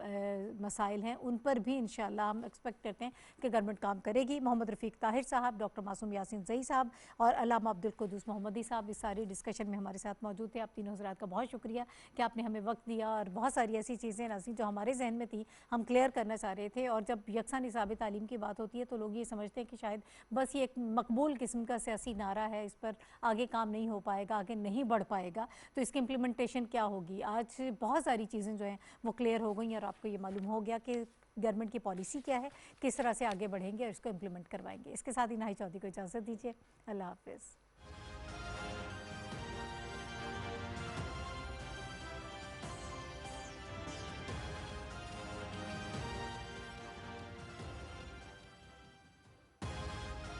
Speaker 1: मसाइल हैं, उन पर भी इंशाल्लाह हम एक्सपेक्ट करते हैं कि गवर्नमेंट काम करेगी। मोहम्मद रफ़ीक ताहिर साहब, डॉक्टर मासूम यासीन ज़ई साहब और अल्लामा अब्दुल कुद्दूस मोहम्मदी साहब इस सारी डिस्कशन में हमारे साथ मौजूद थे। आप तीनों हज़रात का बहुत शुक्रिया कि आपने हमें वक्त दिया, और बहुत सारी ऐसी चीज़ें नाज़रीन जो हमारे जहन में थी हम क्लियर करना चाह रहे थे। और जब यकसा निसाब तालीम की बात होती है तो लोग ये समझते हैं कि शायद बस ये एक मकबूल किस्म का सियासी नारा है, इस पर आगे काम नहीं हो पाएगा, आगे नहीं बढ़ पाएगा, तो इसकी इम्प्लीमेंटेशन क्या होगी। आज बहुत सारी चीज़ें जो हैं वो क्लियर हो गई, और आपको ये मालूम हो गया कि गवर्नमेंट की पॉलिसी क्या है, किस तरह से आगे बढ़ेंगे और इसको इम्प्लीमेंट करवाएंगे। इसके साथ ही नाहिद चौधरी को इजाज़त दीजिए। अल्लाह हाफ़िज़।